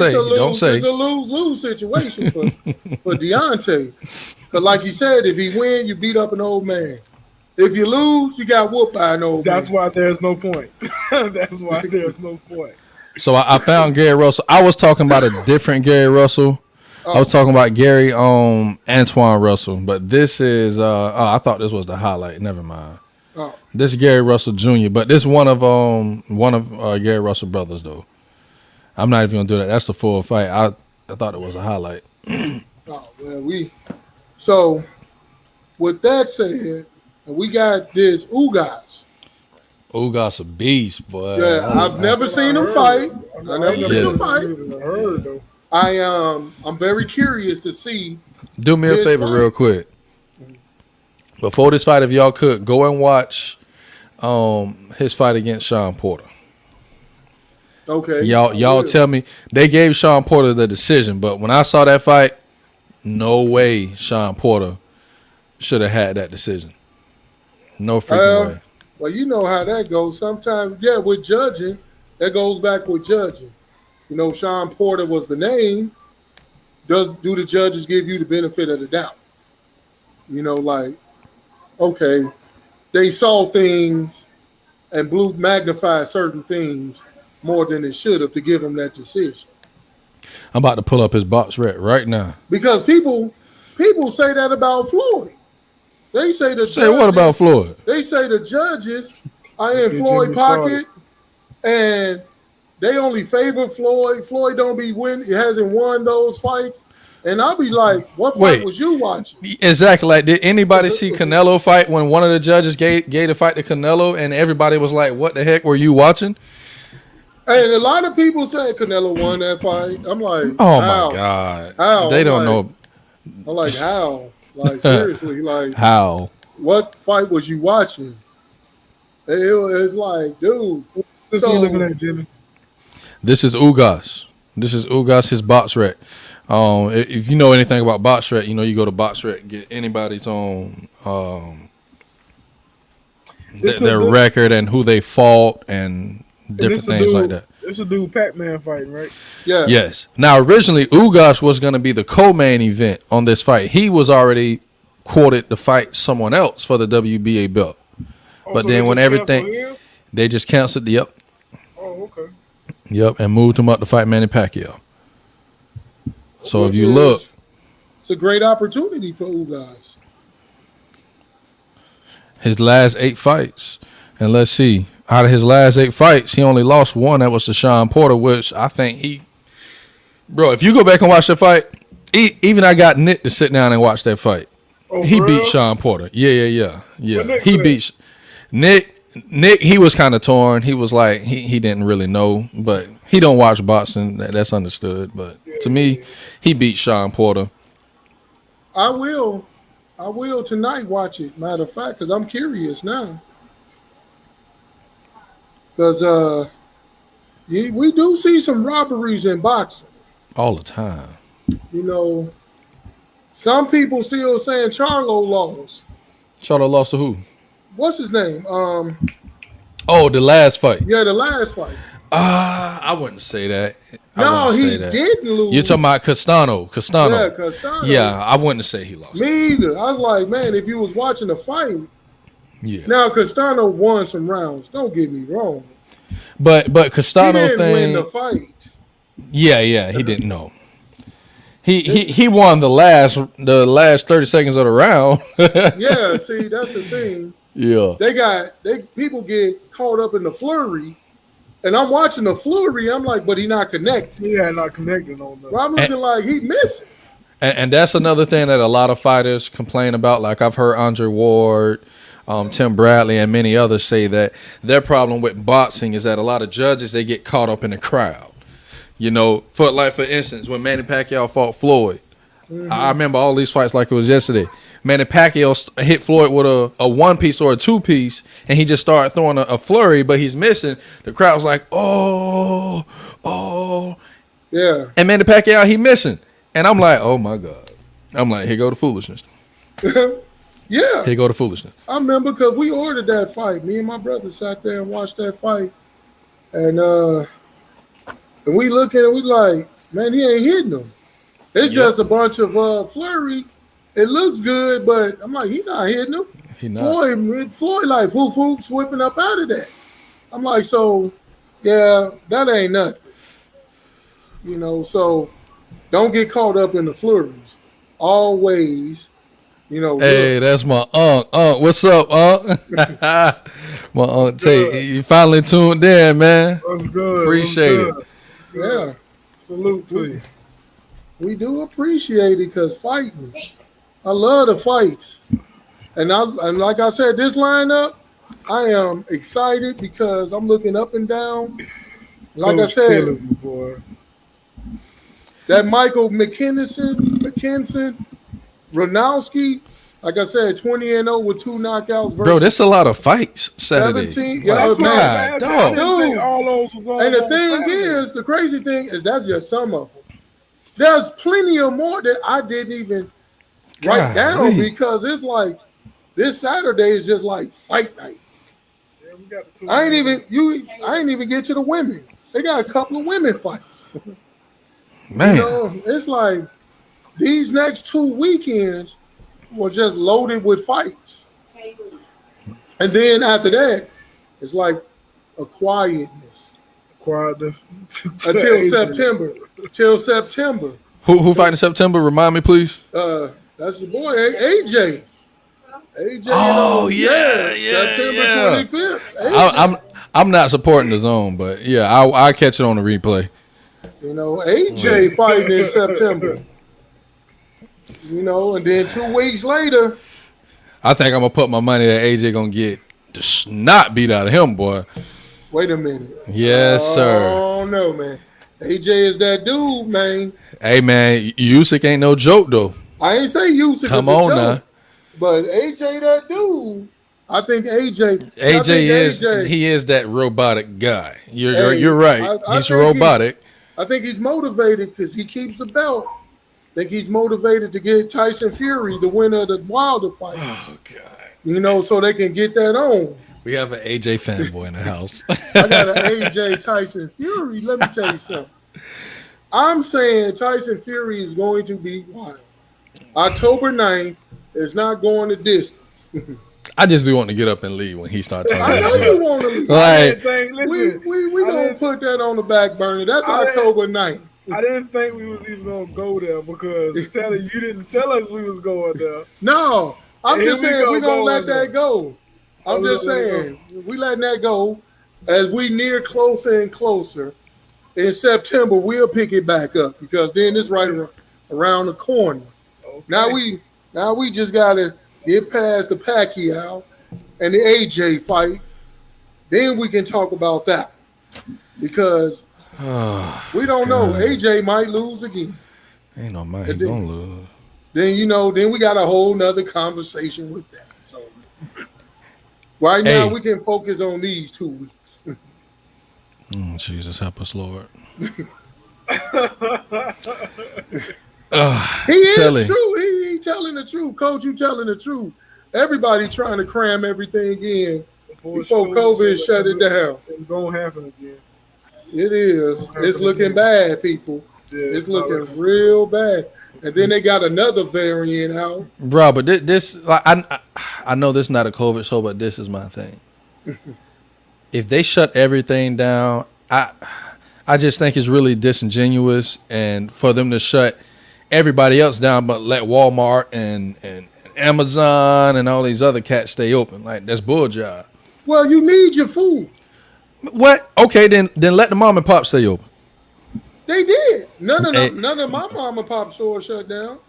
say. It's a lose-lose situation for Deontay. Because like you said, if he win, you beat up an old man. If you lose, you got whooped by an old man. That's why there's no point. That's why there's no point. So I found Gary Russell. I was talking about a different Gary Russell. I was talking about Gary Antoine Russell. But this is, I thought this was the highlight. Never mind. Oh. This is Gary Russell Jr., but this one of Gary Russell brothers, though. I'm not even going to do that. That's the full fight. I thought it was a highlight. So, with that said, we got this Ugas. Ugas a beast, boy. Yeah, I've never seen him fight. I never seen him fight. I'm very curious to see. Do me a favor real quick. Before this fight, if y'all could, go and watch his fight against Sean Porter. Okay. Y'all tell me. They gave Sean Porter the decision, but when I saw that fight, no way Sean Porter should have had that decision. No freaking way. Well, you know how that goes. Sometimes, with judging, that goes back with judging. Sean Porter was the name. Do the judges give you the benefit of the doubt? Okay, they saw things and magnified certain things more than it should have to give him that decision. I'm about to pull up his box rec right now. Because people say that about Floyd. They say the judges, what about Floyd? They say the judges are in Floyd's pocket, and they only favor Floyd. Floyd hasn't won those fights. And I'll be like, what fight was you watching? Exactly. Like, did anybody see Canelo fight when one of the judges gave the fight to Canelo and everybody was like, what the heck were you watching? And a lot of people say Canelo won that fight. I'm like, oh, how? My God. How? They don't know. I'm like, how? Like, seriously, like, how? What fight was you watching? It's like, dude. This is looking at Jimmy. This is Ugas. His box rec. If you know anything about box rec, you go to box rec, get anybody's on their record and who they fought and different things like that. This a dude Pacman fighting, right? Yeah. Yes. Now, originally, Ugas was going to be the co-main event on this fight. He was already quoted to fight someone else for the WBA belt. But then when everything, they just canceled the up. Oh, okay. Yep, and moved him up to fight Manny Pacquiao. So if you look, it's a great opportunity for Ugas. his last 8 fights. And let's see, out of his last 8 fights, he only lost one. That was to Sean Porter, which I think bro, if you go back and watch that fight, even I got Nick to sit down and watch that fight. Oh, He for beat real? Sean Porter. Yeah. Nick He said? beat Nick. He was kind of torn. He was like he didn't really know, but he don't watch boxing. That's understood. But to me, he beat Sean Porter. I will tonight watch it. Matter of fact, because I'm curious now. Because we do see some robberies in boxing. All the time. You know, some people still saying Charlo lost. Charlo lost to who? What's his name? Oh, the last fight. Yeah, the last fight. I wouldn't say that. No, he didn't lose. You're talking about Castano. Yeah, Castano. Yeah, I wouldn't say he lost. Me either. I was like, man, if you was watching the fight. Yeah. Now, Castano won some rounds. Don't get me wrong. But Castano He didn't win the fight. Yeah, he didn't know. He won the last 30 seconds of the round. Yeah, see, that's the thing. Yeah. People get caught up in the flurry, and I'm watching the flurry. I'm like, but he not connected. Yeah, not connected on that. Well, I'm looking like he missing. And that's another thing that a lot of fighters complain about. Like I've heard Andre Ward, Tim Bradley, and many others say that their problem with boxing is that a lot of judges, they get caught up in the crowd. You know, for instance, when Manny Pacquiao fought Floyd, I remember all these fights like it was yesterday. Manny Pacquiao hit Floyd with a 1-piece or a 2-piece, and he just started throwing a flurry, but he's missing. The crowd was like, oh. Yeah. And Manny Pacquiao, he missing. And I'm like, oh, my God. I'm like, here go the foolishness. Yeah. Here go the foolishness. I remember because we ordered that fight. Me and my brother sat there and watched that fight. And we look at it, we like, man, he ain't hitting them. It's just a bunch of flurry. It looks good, but I'm like, he not hitting them. He not. Floyd like hoops whipping up out of that. I'm like, so, yeah, that ain't nothing. You know, so don't get caught up in the flurries. Always, you know. Hey, that's my unc. Unc, what's up, Unc? My Unc Tate. You finally tuned in, man. That's good. Appreciate it. That's good. Yeah. Salute to you. We do appreciate it because fighting. I love the fights. And like I said, this lineup, I am excited because I'm looking up and down. Like I said, that Michael McKinson, Ronowski, like I said, 20-0 with 2 knockouts. Bro, that's a lot of fights Saturday. 17. Yeah, that's man. dude. All those was all And the thing is, the crazy thing is that's just some of them. There's plenty of more that I didn't even write down because it's like this Saturday is just like fight night. Yeah, we got the I ain't even get to the women. They got a couple of women fights. Man. You know, it's like these next 2 weekends were just loaded with fights. And then after that, it's like a quietness. Until September. Till September. Who fighting in September? Remind me, please. That's the boy, AJ. AJ. Oh, yeah. September 25th. I'm not supporting the zone, but yeah, I'll catch it on the replay. You know, AJ fighting in September. You know, and then 2 weeks later. I think I'm going to put my money that AJ going to get the snot beat out of him, boy. Wait a minute. Yes, sir. Oh, no, man. AJ is that dude, man. Hey, man, Usyk ain't no joke, though. I ain't say Usyk. Come on now. But AJ, that dude. I think AJ is that robotic guy. You're right. He's robotic. I think he's motivated because he keeps the belt. I think he's motivated to get Tyson Fury, the winner of the Wilder fight. Oh, God. You know, so they can get that on. We have an AJ fanboy in the house. I got an AJ Tyson Fury. Let me tell you something. I'm saying Tyson Fury is going to be wild. October 9th is not going the distance. I just be wanting to get up and leave when he starts talking. I know you want to leave. Like, we gonna put that on the back burner. That's October 9th. I didn't think we was even gonna go there because you didn't tell us we was going there. No, I'm just saying we're gonna let that go. I'm just saying, we letting that go as we near closer and closer. In September, we'll pick it back up because then it's right around the corner. Okay. Now we just gotta get past the Pacquiao and the AJ fight. Then we can talk about that because we don't know. AJ might lose again. Ain't no man gonna lose. Then we got a whole nother conversation with that. So right now we can focus on these 2 weeks. Jesus help us, Lord. He is true. He telling the truth. Coach, you telling the truth. Everybody trying to cram everything in before COVID shut it down. It's gonna happen again. It is. It's looking bad, people. Yeah, it's looking real bad. And then they got another variant out. Bro, but this I know this is not a COVID show, but this is my thing. If they shut everything down, I just think it's really disingenuous, and for them to shut everybody else down, but let Walmart and Amazon and all these other cats stay open, like that's bull job. Well, you need your food. What? Okay, then let the mom and pop stay open. They did. None of my mom and pop stores shut down.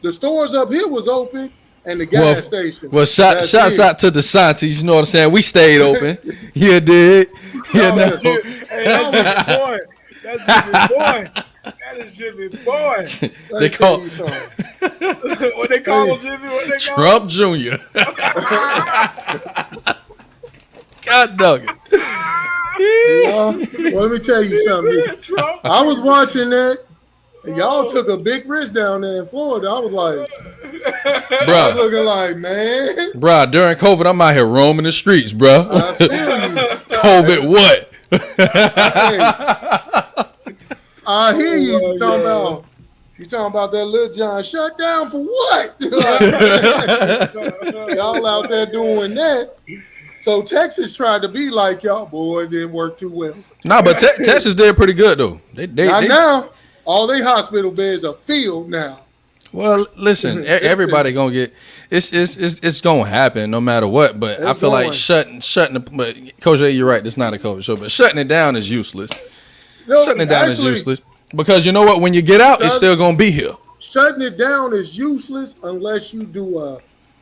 The stores up here was open, and the gas station. Well, shouts out to the Santis. You know what I'm saying? We stayed open. You did. Hey, that's Jimmy Boy. That's Jimmy Boy. That is Jimmy Boy. They call what they call him, Jimmy? What they call Trump Jr. God dog it. Well, let me tell you something. I was watching that, and y'all took a big risk down there in Florida. I was like, bro, looking like, man. Bro, during COVID, I'm out here roaming the streets, bro. I feel you. COVID what? I hear you talking about. You talking about that Lil John shut down for what? Y'all out there doing that. So Texas tried to be like y'all, boy, it didn't work too well. Nah, but Texas did pretty good though. Now all they hospital beds are filled now. Well, listen, everybody gonna get it's gonna happen no matter what. But I feel like shutting but Coach A, you're right, it's not a COVID show, but shutting it down is useless. No, shutting it down is useless. Because you know what, when you get out, it's still gonna be here. Shutting it down is useless unless you do a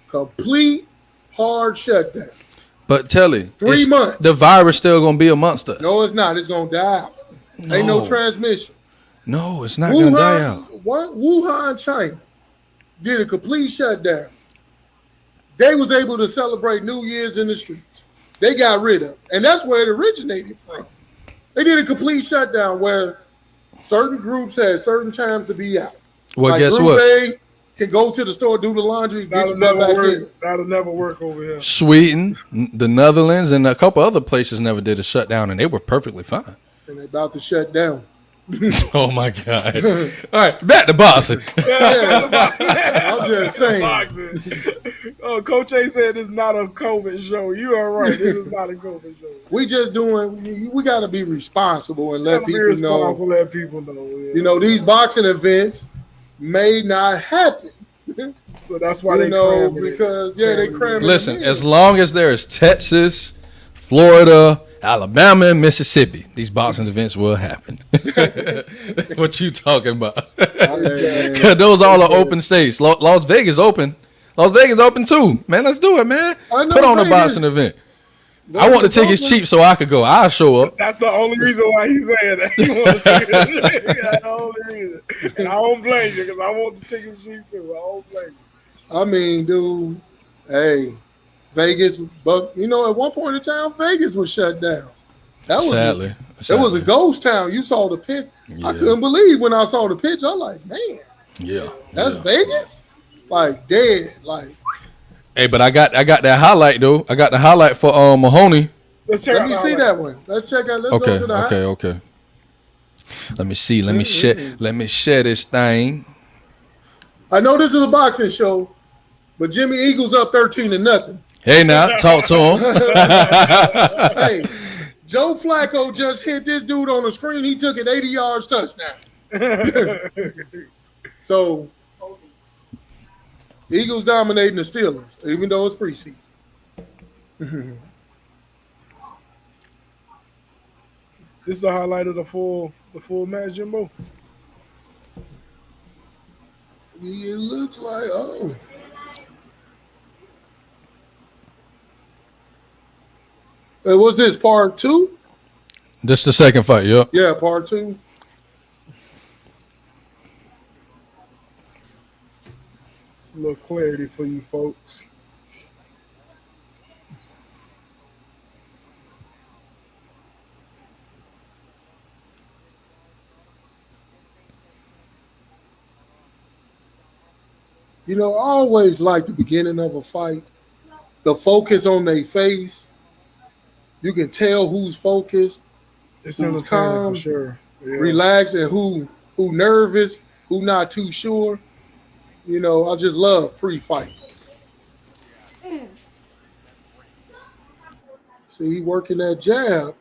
complete hard shutdown. But Telly, 3 months. The virus still gonna be amongst us. No, it's not. It's gonna die out. No. Ain't no transmission. No, it's not gonna die out. Wuhan, China, did a complete shutdown. They was able to celebrate New Year's in the streets. They got rid of it. And that's where it originated from. They did a complete shutdown where certain groups had certain times to be out. Well, like guess Group what? A can go to the store, do the laundry, get your butt back in. That'll never work over here. Sweden, the Netherlands, and a couple other places never did a shutdown, and they were perfectly fine. And they're about to shut down. Oh my God! All right, back to boxing. I'm just saying. Boxing. Oh, Coach A said it's not a COVID show. You are right. This is not a COVID show. We just doing. We got to be responsible and let people know. Let people know. Yeah. You know, these boxing events may not happen. So that's why they cram because they cram. Listen, as long as there is Texas, Florida, Alabama, and Mississippi, these boxing events will happen. What you talking about? Those all are open states. Las Vegas open. Las Vegas open too. Man, let's do it, man. Put on a boxing event. I want the tickets cheap so I could go. I'll show up. That's the only reason why he's saying that. He want the tickets. That's the only reason. And I don't blame you because I want the tickets cheap too. I don't blame you. I mean, dude, hey, Vegas, but at one point in time, Vegas was shut down. That was sadly. It was a ghost town. You saw the pitch. Yeah. I couldn't believe when I saw the pitch. I was like, man, that's Vegas, like dead, like. Hey, but I got that highlight though. I got the highlight for Mahoney. Let me see that one. Let's check out. Let's go to the highlight. Okay. Let me see. Let me share this thing. I know this is a boxing show, but Jimmy Eagles up 13-0. Hey, now talk to him. Hey, Joe Flacco just hit this dude on the screen. He took it 80 yards touchdown. So. Eagles dominating the Steelers, even though it's preseason. This is the highlight of the full match, Jimbo. It looks like, oh, was this part two? This the second fight. Yep. Yeah, part two. It's a little clarity for you folks. You know, I always like the beginning of a fight. The focus on their face. You can tell who's focused, It's who's entertaining for calm, sure. Yeah. relaxed, and who nervous, who not too sure. You know, I just love pre-fight. See, he working that jab.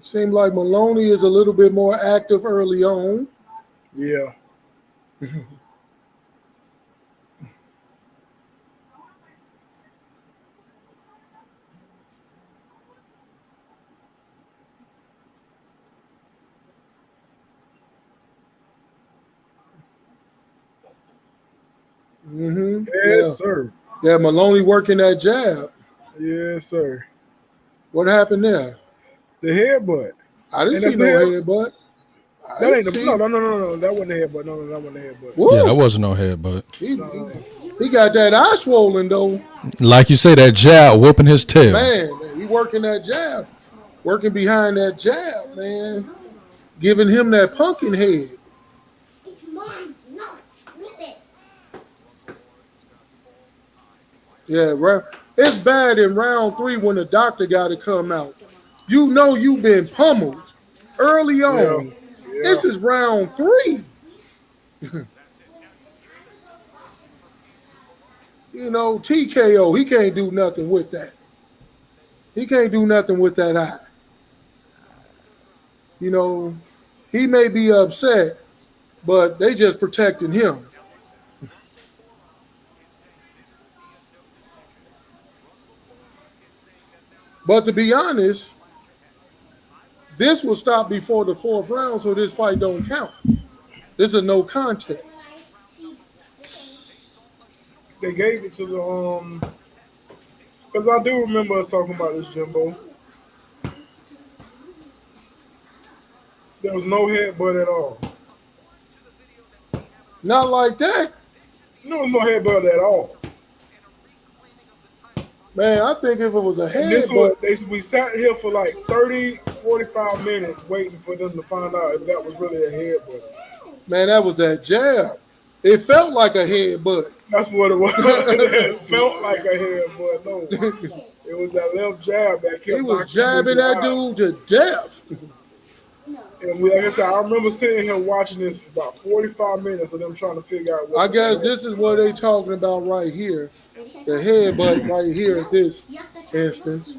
Seemed like Maloney is a little bit more active early on. Yeah. Yeah, Yes, sir. yeah. Maloney working that jab. Yes, sir. What happened there? The headbutt. I didn't And see that's the no head. headbutt. I That didn't ain't the see. no. That wasn't the headbutt. No, that wasn't the headbutt. Yeah, that Woo! wasn't no head, but He, No, he, no, no. he got that eye swollen though. like you say, that jab whooping his tail. Man, he working that jab, working behind that jab, man, giving him that pumpkin head. Yeah, right. It's bad in round three when the doctor got to come out. You know you've been pummeled early Yeah. on. Yeah. This is round three. You know, TKO, he can't do nothing with that. He can't do nothing with that eye. You know, he may be upset, but they just protecting him. But to be honest, this will stop before the fourth round, so this fight don't count. This is no contest. They gave it to the because I do remember us talking about this, Jimbo. There was no headbutt at all. Not like that. There was no headbutt at all. Man, I think if it was a And head, this was but we sat here for like 30, 45 minutes waiting for them to find out if that was really a headbutt. man, that was that jab. It felt like a headbutt. That's what it was. It felt like a headbutt. No, it was that left jab that He kept was knocking him jabbing out. that dude to death. And like I said, I remember sitting here watching this for about 45 minutes of them trying to figure out what I guess this is what they talking about right here. The headbutt right here at this instance.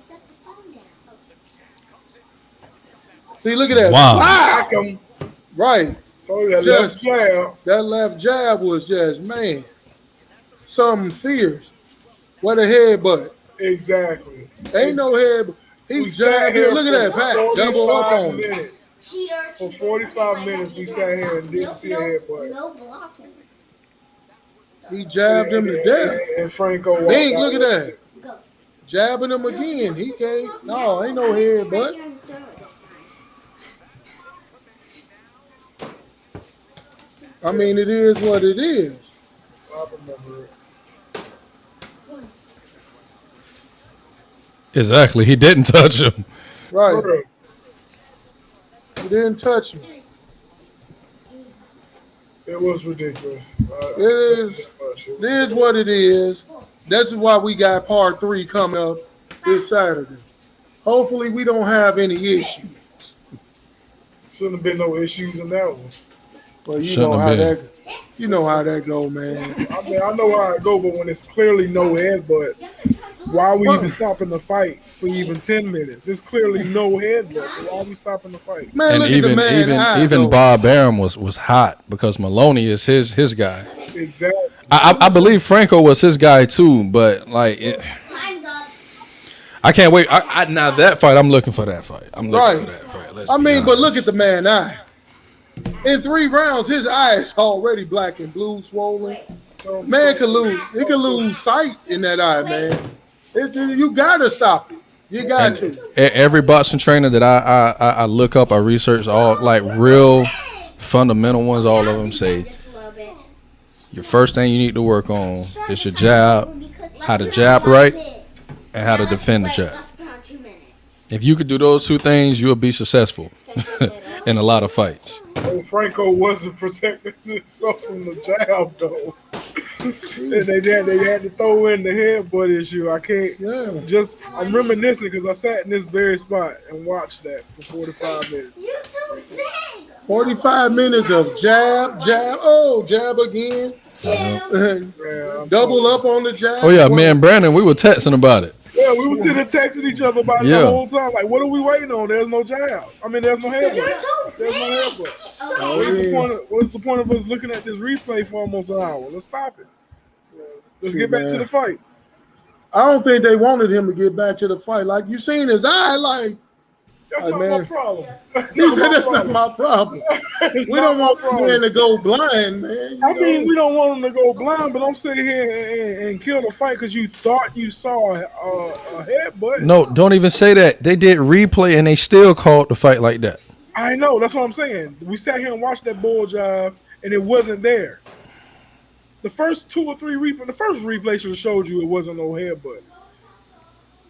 See, look at that. Wow. Whack him. Right. Told you that Just- left jab. That left jab was just, man, something fierce. What a headbutt. Exactly. Ain't no head. He We sat jabbed here here. Look at that for fact. Double up 45 on him. minutes. For 45 minutes, we sat here and didn't see a headbutt. No blocking. He jabbed him to death. And Franco walked Bing, out look at with that. it. Go. Jabbing him again. He can't. No, ain't no headbutt. I mean, it is what it is. I remember it. Exactly. He didn't touch him. Right. Bro, He didn't touch him. it was ridiculous. It is. It is what it is. This is why we got part three coming up this Saturday. Hopefully, we don't have any issues. Shouldn't have been no issues in that one. Well, you Shouldn't know have how been. You know how that go, man. I mean, I know how it go, but when it's clearly no headbutt, why are we even Well, stopping the fight for even 10 minutes? It's clearly no headbutt, so why are we stopping the fight? man, And look at the man eye, even though. Bob Arum was hot because Maloney is his guy. Exactly. I believe Franco was his guy too, but like I can't wait. Now that fight, I'm looking for that fight. I'm looking for Right. that fight. I mean, but look at the man eye. In 3 rounds, his eye is already black and blue, swollen. Man could lose. He could lose sight in that eye, man. You gotta stop it. You got to. Every boxing trainer that I look up, I research all like real fundamental ones. All of them say your first thing you need to work on is your jab, how to jab right, and how to defend the jab. If you could do those 2 things, you'll be successful in a lot of fights. Oh, Franco wasn't protecting himself from the jab, though. And they had to throw in the headbutt issue. I can't I'm reminiscing because I sat in this very spot and watched that for 45 minutes. 45 minutes of jab, jab again. Double up on the jab. Oh yeah, man, Brandon, we were texting about it. Yeah, we were sitting there texting each other about it the whole time. Like, what are we waiting on? There's no jab. I mean, there's no headbutt. There's no headbutt. What's the point of us looking at this replay for almost an hour? Let's stop it. Let's get back to the fight. I don't think they wanted him to get back to the fight. Like, you seen his eye, like, that's not my problem. He said that's not my problem. We don't want men to go blind, man. I mean, we don't want them to go blind, but I'm sitting here and kill the fight because you thought you saw a headbutt. No, don't even say that. They did replay and they still called the fight like that. I know. That's what I'm saying. We sat here and watched that bull jive, and it wasn't there. The first 2 or 3 replay, the first replay should have showed you it wasn't no headbutt.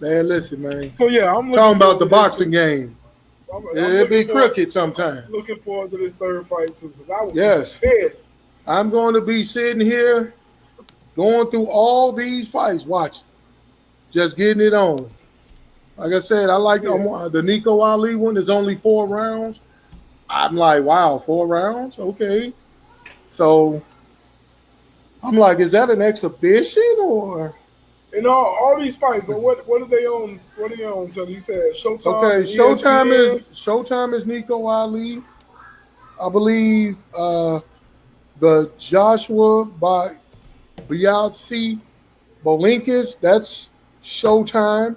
Man, listen, man. So yeah, I'm talking about the boxing game. It'd be crooked sometimes. Looking forward to this 3rd fight too, because I was pissed. I'm going to be sitting here, going through all these fights, watching, just getting it on. Like I said, I like the Nico Ali one. Is only 4 rounds. I'm like, wow, 4 rounds, okay. So I'm like, is that an exhibition or? And all these fights, so what are they on? What are they on? So you said Showtime. Okay, Showtime is Nico Ali. I believe the Joshua by Bialci Bolinkis, that's Showtime.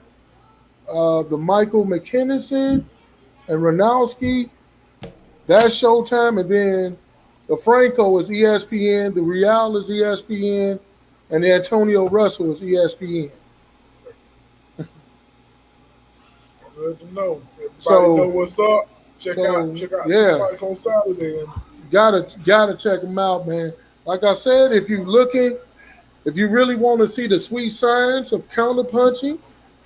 The Michael McKinnison and Ranowski, that's Showtime. And then the Franco is ESPN. The Real is ESPN. And the Antonio Russell is ESPN. Good to know. Everybody know what's up. Check out these fights on Saturday. Gotta check them out, man. Like I said, if you really want to see the sweet science of counter punching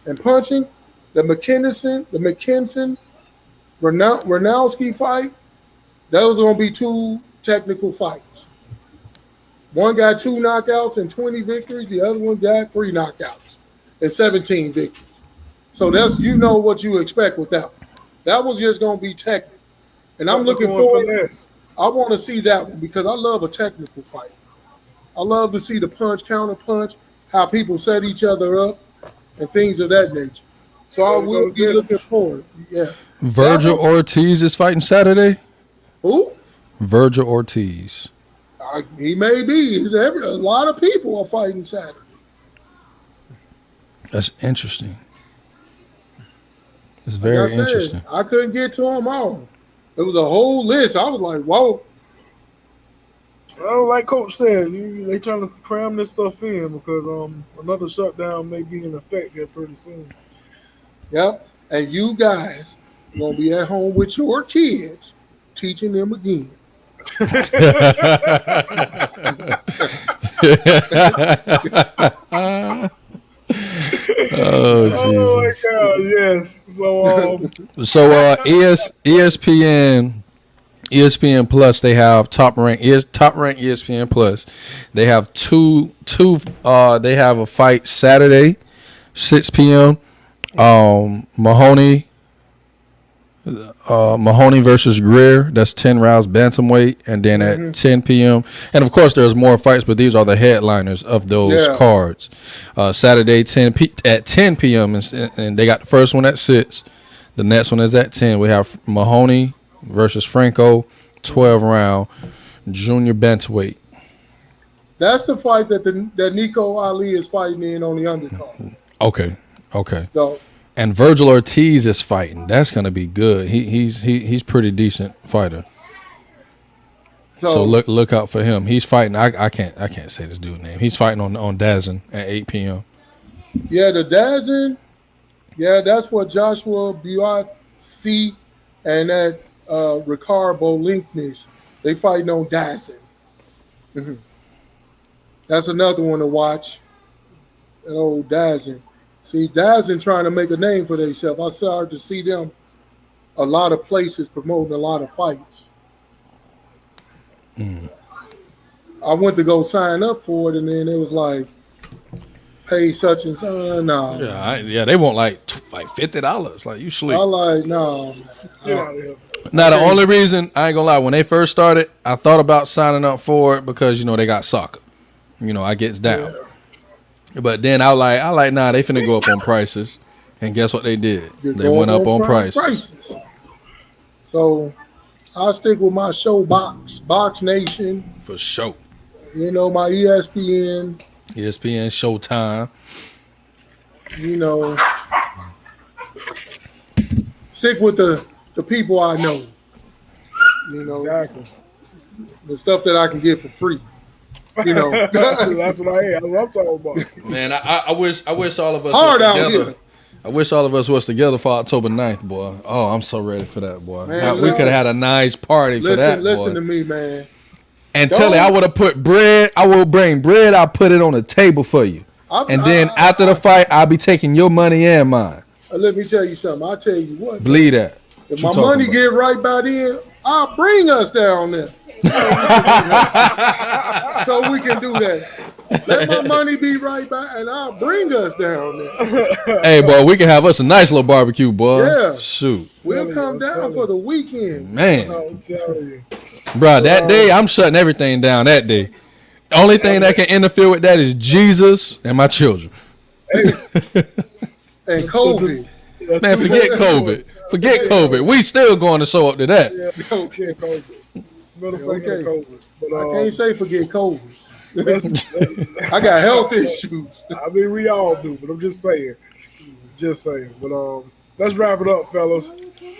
and punching, the McKinson Ranowski fight, those are gonna be 2 technical fights. One got 2 knockouts and 20 victories. The other one got 3 knockouts and 17 victories. So that's what you expect with that one. That was just going to be technical. And I'm looking forward to this. I want to see that one because I love a technical fight. I love to see the punch, counter punch, how people set each other up and things of that nature. So I will be looking forward. Yeah. Virgil Ortiz is fighting Saturday? Who? Virgil Ortiz. He may be. A lot of people are fighting Saturday. That's interesting. It's very interesting. I couldn't get to them all. It was a whole list. I was like, whoa. Well, like Coach said, they trying to cram this stuff in because another shutdown may be in effect here pretty soon. Yep. And you guys are going to be at home with your kids teaching them again. Oh my God! Yes. So ESPN Plus, they have top rank ESPN Plus. They have two. They have a fight Saturday, 6 p.m. Mahoney Mahoney versus Greer. That's 10 rounds bantamweight, and then at 10 p.m. And of course, there's more fights, but these are the headliners of those cards. Saturday at 10 p.m. and they got the first one at 6. The next one is at 10. We have Mahoney versus Franco, 12 round junior bantamweight. That's the fight that Nico Ali is fighting in on the undercard. Okay. So. And Virgil Ortiz is fighting. That's gonna be good. He's pretty decent fighter. So look out for him. He's fighting. I can't say this dude's name. He's fighting on Dazn at 8 p.m. Yeah, the Dazn. Yeah, that's what Joshua Buatsi and that Ricardo Linkness. They fighting on Dazn. Mm-hmm. That's another one to watch. That old Dazn. See, Dazn trying to make a name for themselves. I started to see them a lot of places promoting a lot of fights. I went to go sign up for it, and then it was like, pay such and such. No. Yeah, they want like $50. Like, you sleep. I like, no. Now, the only reason, I ain't gonna lie, when they first started, I thought about signing up for it because, they got soccer. I gets down. Yeah. But then I like, nah, they finna go up on prices. And guess what they did? They went up on prices. So I'll stick with my show Box Nation. For sure. My ESPN. ESPN Showtime. Stick with the people I know. Exactly. The stuff that I can get for free. That's what I am. That's what I'm talking about. Man, I wish all of us hard was out together. here. I wish all of us was together for October 9th, boy. Oh, I'm so ready for that, boy. Man, we could have had a nice party for that, boy. Listen to me, man. And Telly, I would have put bread. I will bring bread. I'll put it on the table for you. Then after the fight, I'll be taking your money and mine. Let me tell you something. I'll tell you what. Believe that. If my money get right by then, I'll bring us down there. So we can do that. Let my money be right by, and I'll bring us down there. Hey, boy, we can have us a nice little barbecue, boy. Yeah. Shoot. We'll come down for the weekend. Man. I'm telling you. Bro, that day, I'm shutting everything down that day. The only thing that can interfere with that is Jesus and my children. And COVID. Man, forget COVID. Forget COVID. We still going to show up to that. Yeah, forget COVID. Okay. COVID. But, I can't say forget COVID. I got health issues. I mean, we all do, but I'm just saying. But let's wrap it up, fellas.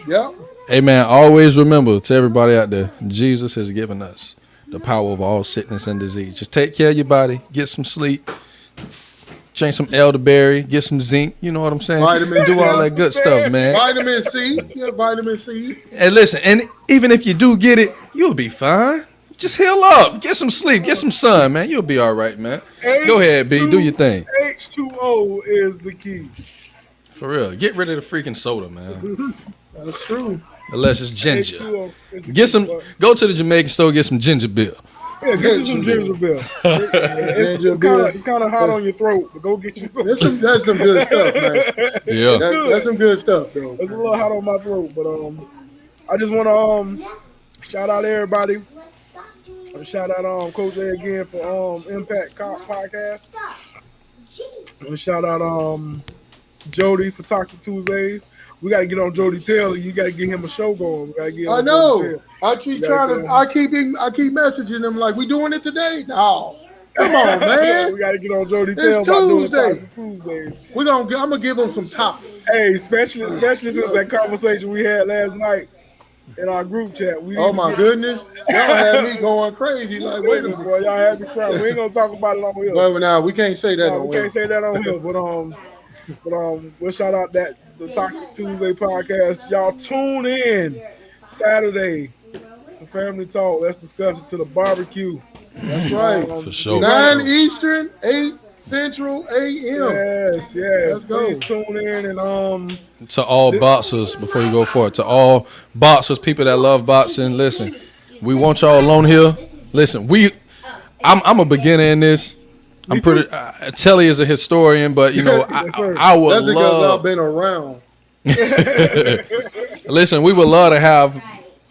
Yep. Hey, man, always remember, to everybody out there, Jesus has given us the power of all sickness and disease. Just take care of your body, get some sleep, drink some elderberry, get some zinc. You know what I'm saying? Vitamin do C. all that good stuff, man. Vitamin C. Yeah, vitamin C. And listen, and even if you do get it, you'll be fine. Just heal up. Get some sleep. Get some sun, man. You'll be all right, man. Go ahead, B. Do your thing. H2O is the key. For real. Get rid of the freaking soda, man. That's true. Unless it's ginger. H2O go to the Jamaican store, get some ginger beer. Yeah, get you some ginger beer. It's kind of hot on your throat, but go get you some. That's some good stuff, man. Yeah. That's some good stuff, though. It's a little hot on my throat, but I just want to shout out everybody. Shout out Coach A again for Impact Podcast. And shout out Jody for Toxic Tuesdays. We gotta get on Jody Taylor. You gotta get him a show going. We gotta get. I know. I keep messaging him like, we doing it today. No, come on, man. We gotta get on Jody Taylor. It's Tuesday. Tuesdays. I'm gonna give him some topics. Hey, especially since that conversation we had last night in our group chat. Oh my goodness, y'all had me going crazy. Like, wait a minute, boy, y'all had me crying. We ain't gonna talk about it on here. Well, now we can't say that. We can't say that on here. But we'll shout out the Toxic Tuesday podcast. Y'all tune in Saturday to Family Talk. Let's discuss it to the barbecue. That's right. For sure. 9 Eastern, 8 Central AM. Yes. Let's go. Please tune in and to all boxers, before you go forward, to all boxers, people that love boxing, listen, we want y'all on here. Listen, I'm a beginner in this. I'm pretty. Telly is a historian, but I would That's because love. I've been around. Listen, we would love to have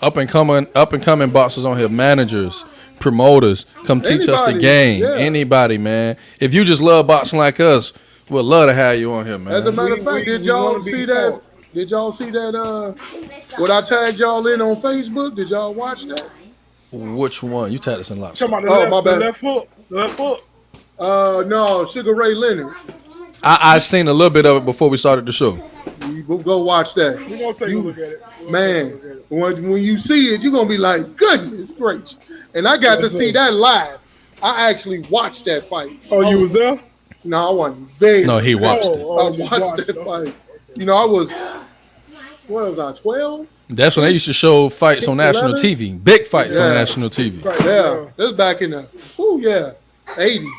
up and coming boxers on here, managers, promoters, come teach us the Anybody, game. yeah. Anybody, man. If you just love boxing like us, we'd love to have you on here, man. As a matter of fact, did y'all see that? Did y'all see that? What I tagged y'all in on Facebook? Did y'all watch that? Which one? You tagged us in lots. Talking about Oh, my bad. the left foot. The left foot. No, Sugar Ray Leonard. I seen a little bit of it before we started the show. You go watch that. We're going to take a look at it. Man, when you see it, you're going to be like, goodness gracious. And I got to see that live. I actually watched that fight. Oh, you was there? No, I wasn't there. No, he watched it. I watched that fight. You know, I was, what was I, 12? That's when they used to show fights on national 11? TV. Big fights on Yeah. national TV. Yeah, this was back in the, 80s.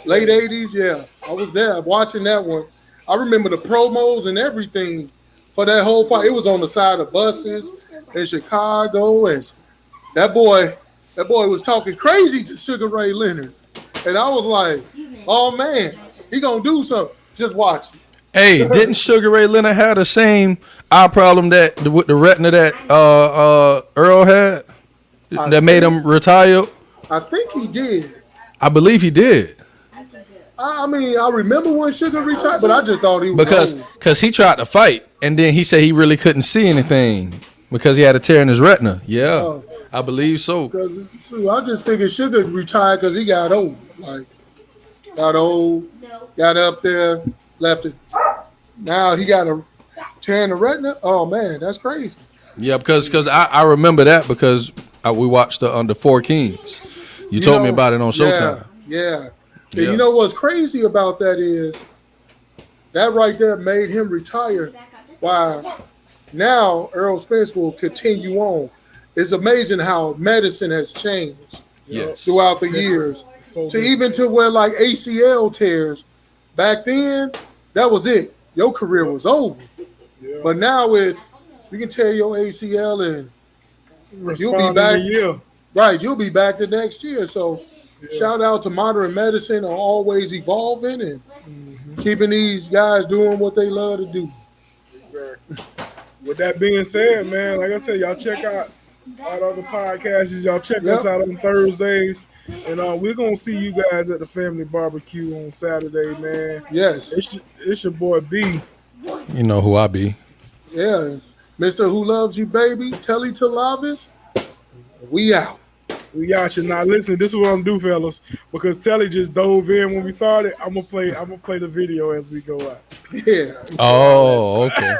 Late 80s, yeah. I was there watching that one. I remember the promos and everything for that whole fight. It was on the side of buses in Chicago, and that boy was talking crazy to Sugar Ray Leonard. And I was like, oh man, he gonna do something. Just watch it. Hey, didn't Sugar Ray Leonard have the same eye problem with the retina that Earl had that made him retire? I think he did. I believe he did. I mean, I remember when Sugar retired, but I just thought he was old. Because he tried to fight, and then he said he really couldn't see anything because he had a tear in his retina. Yeah, I believe so. I just figured Sugar retired because he got old. Like, got old, got up there, left it. Now he got a tear in the retina. Oh man, that's crazy. Yeah, because I remember that because we watched the Four Kings. You told me about it on Showtime. Yeah. And you know what's crazy about that is that right there made him retire. While now Earl Spence will continue on. It's amazing how medicine has changed throughout the years. Even to where like ACL tears. Back then, that was it. Your career was over. Yeah. But now you can tear your ACL and you'll be back. Right, you'll be back the next year. So shout out to modern medicine, are always evolving and keeping these guys doing what they love to do. Exactly. With that being said, man, like I said, y'all check out all other podcasts. Y'all check us out on Thursdays. And we're going to see you guys at the family barbecue on Saturday, man. Yes. It's your boy B. You know who I be. Yeah. Mr. Who Loves You, Baby, Telly Talavis. We out. We out here. Now listen, this is what I'm gonna do, fellas. Because Telly just dove in when we started. I'm gonna play the video as we go out. Yeah. Oh, okay.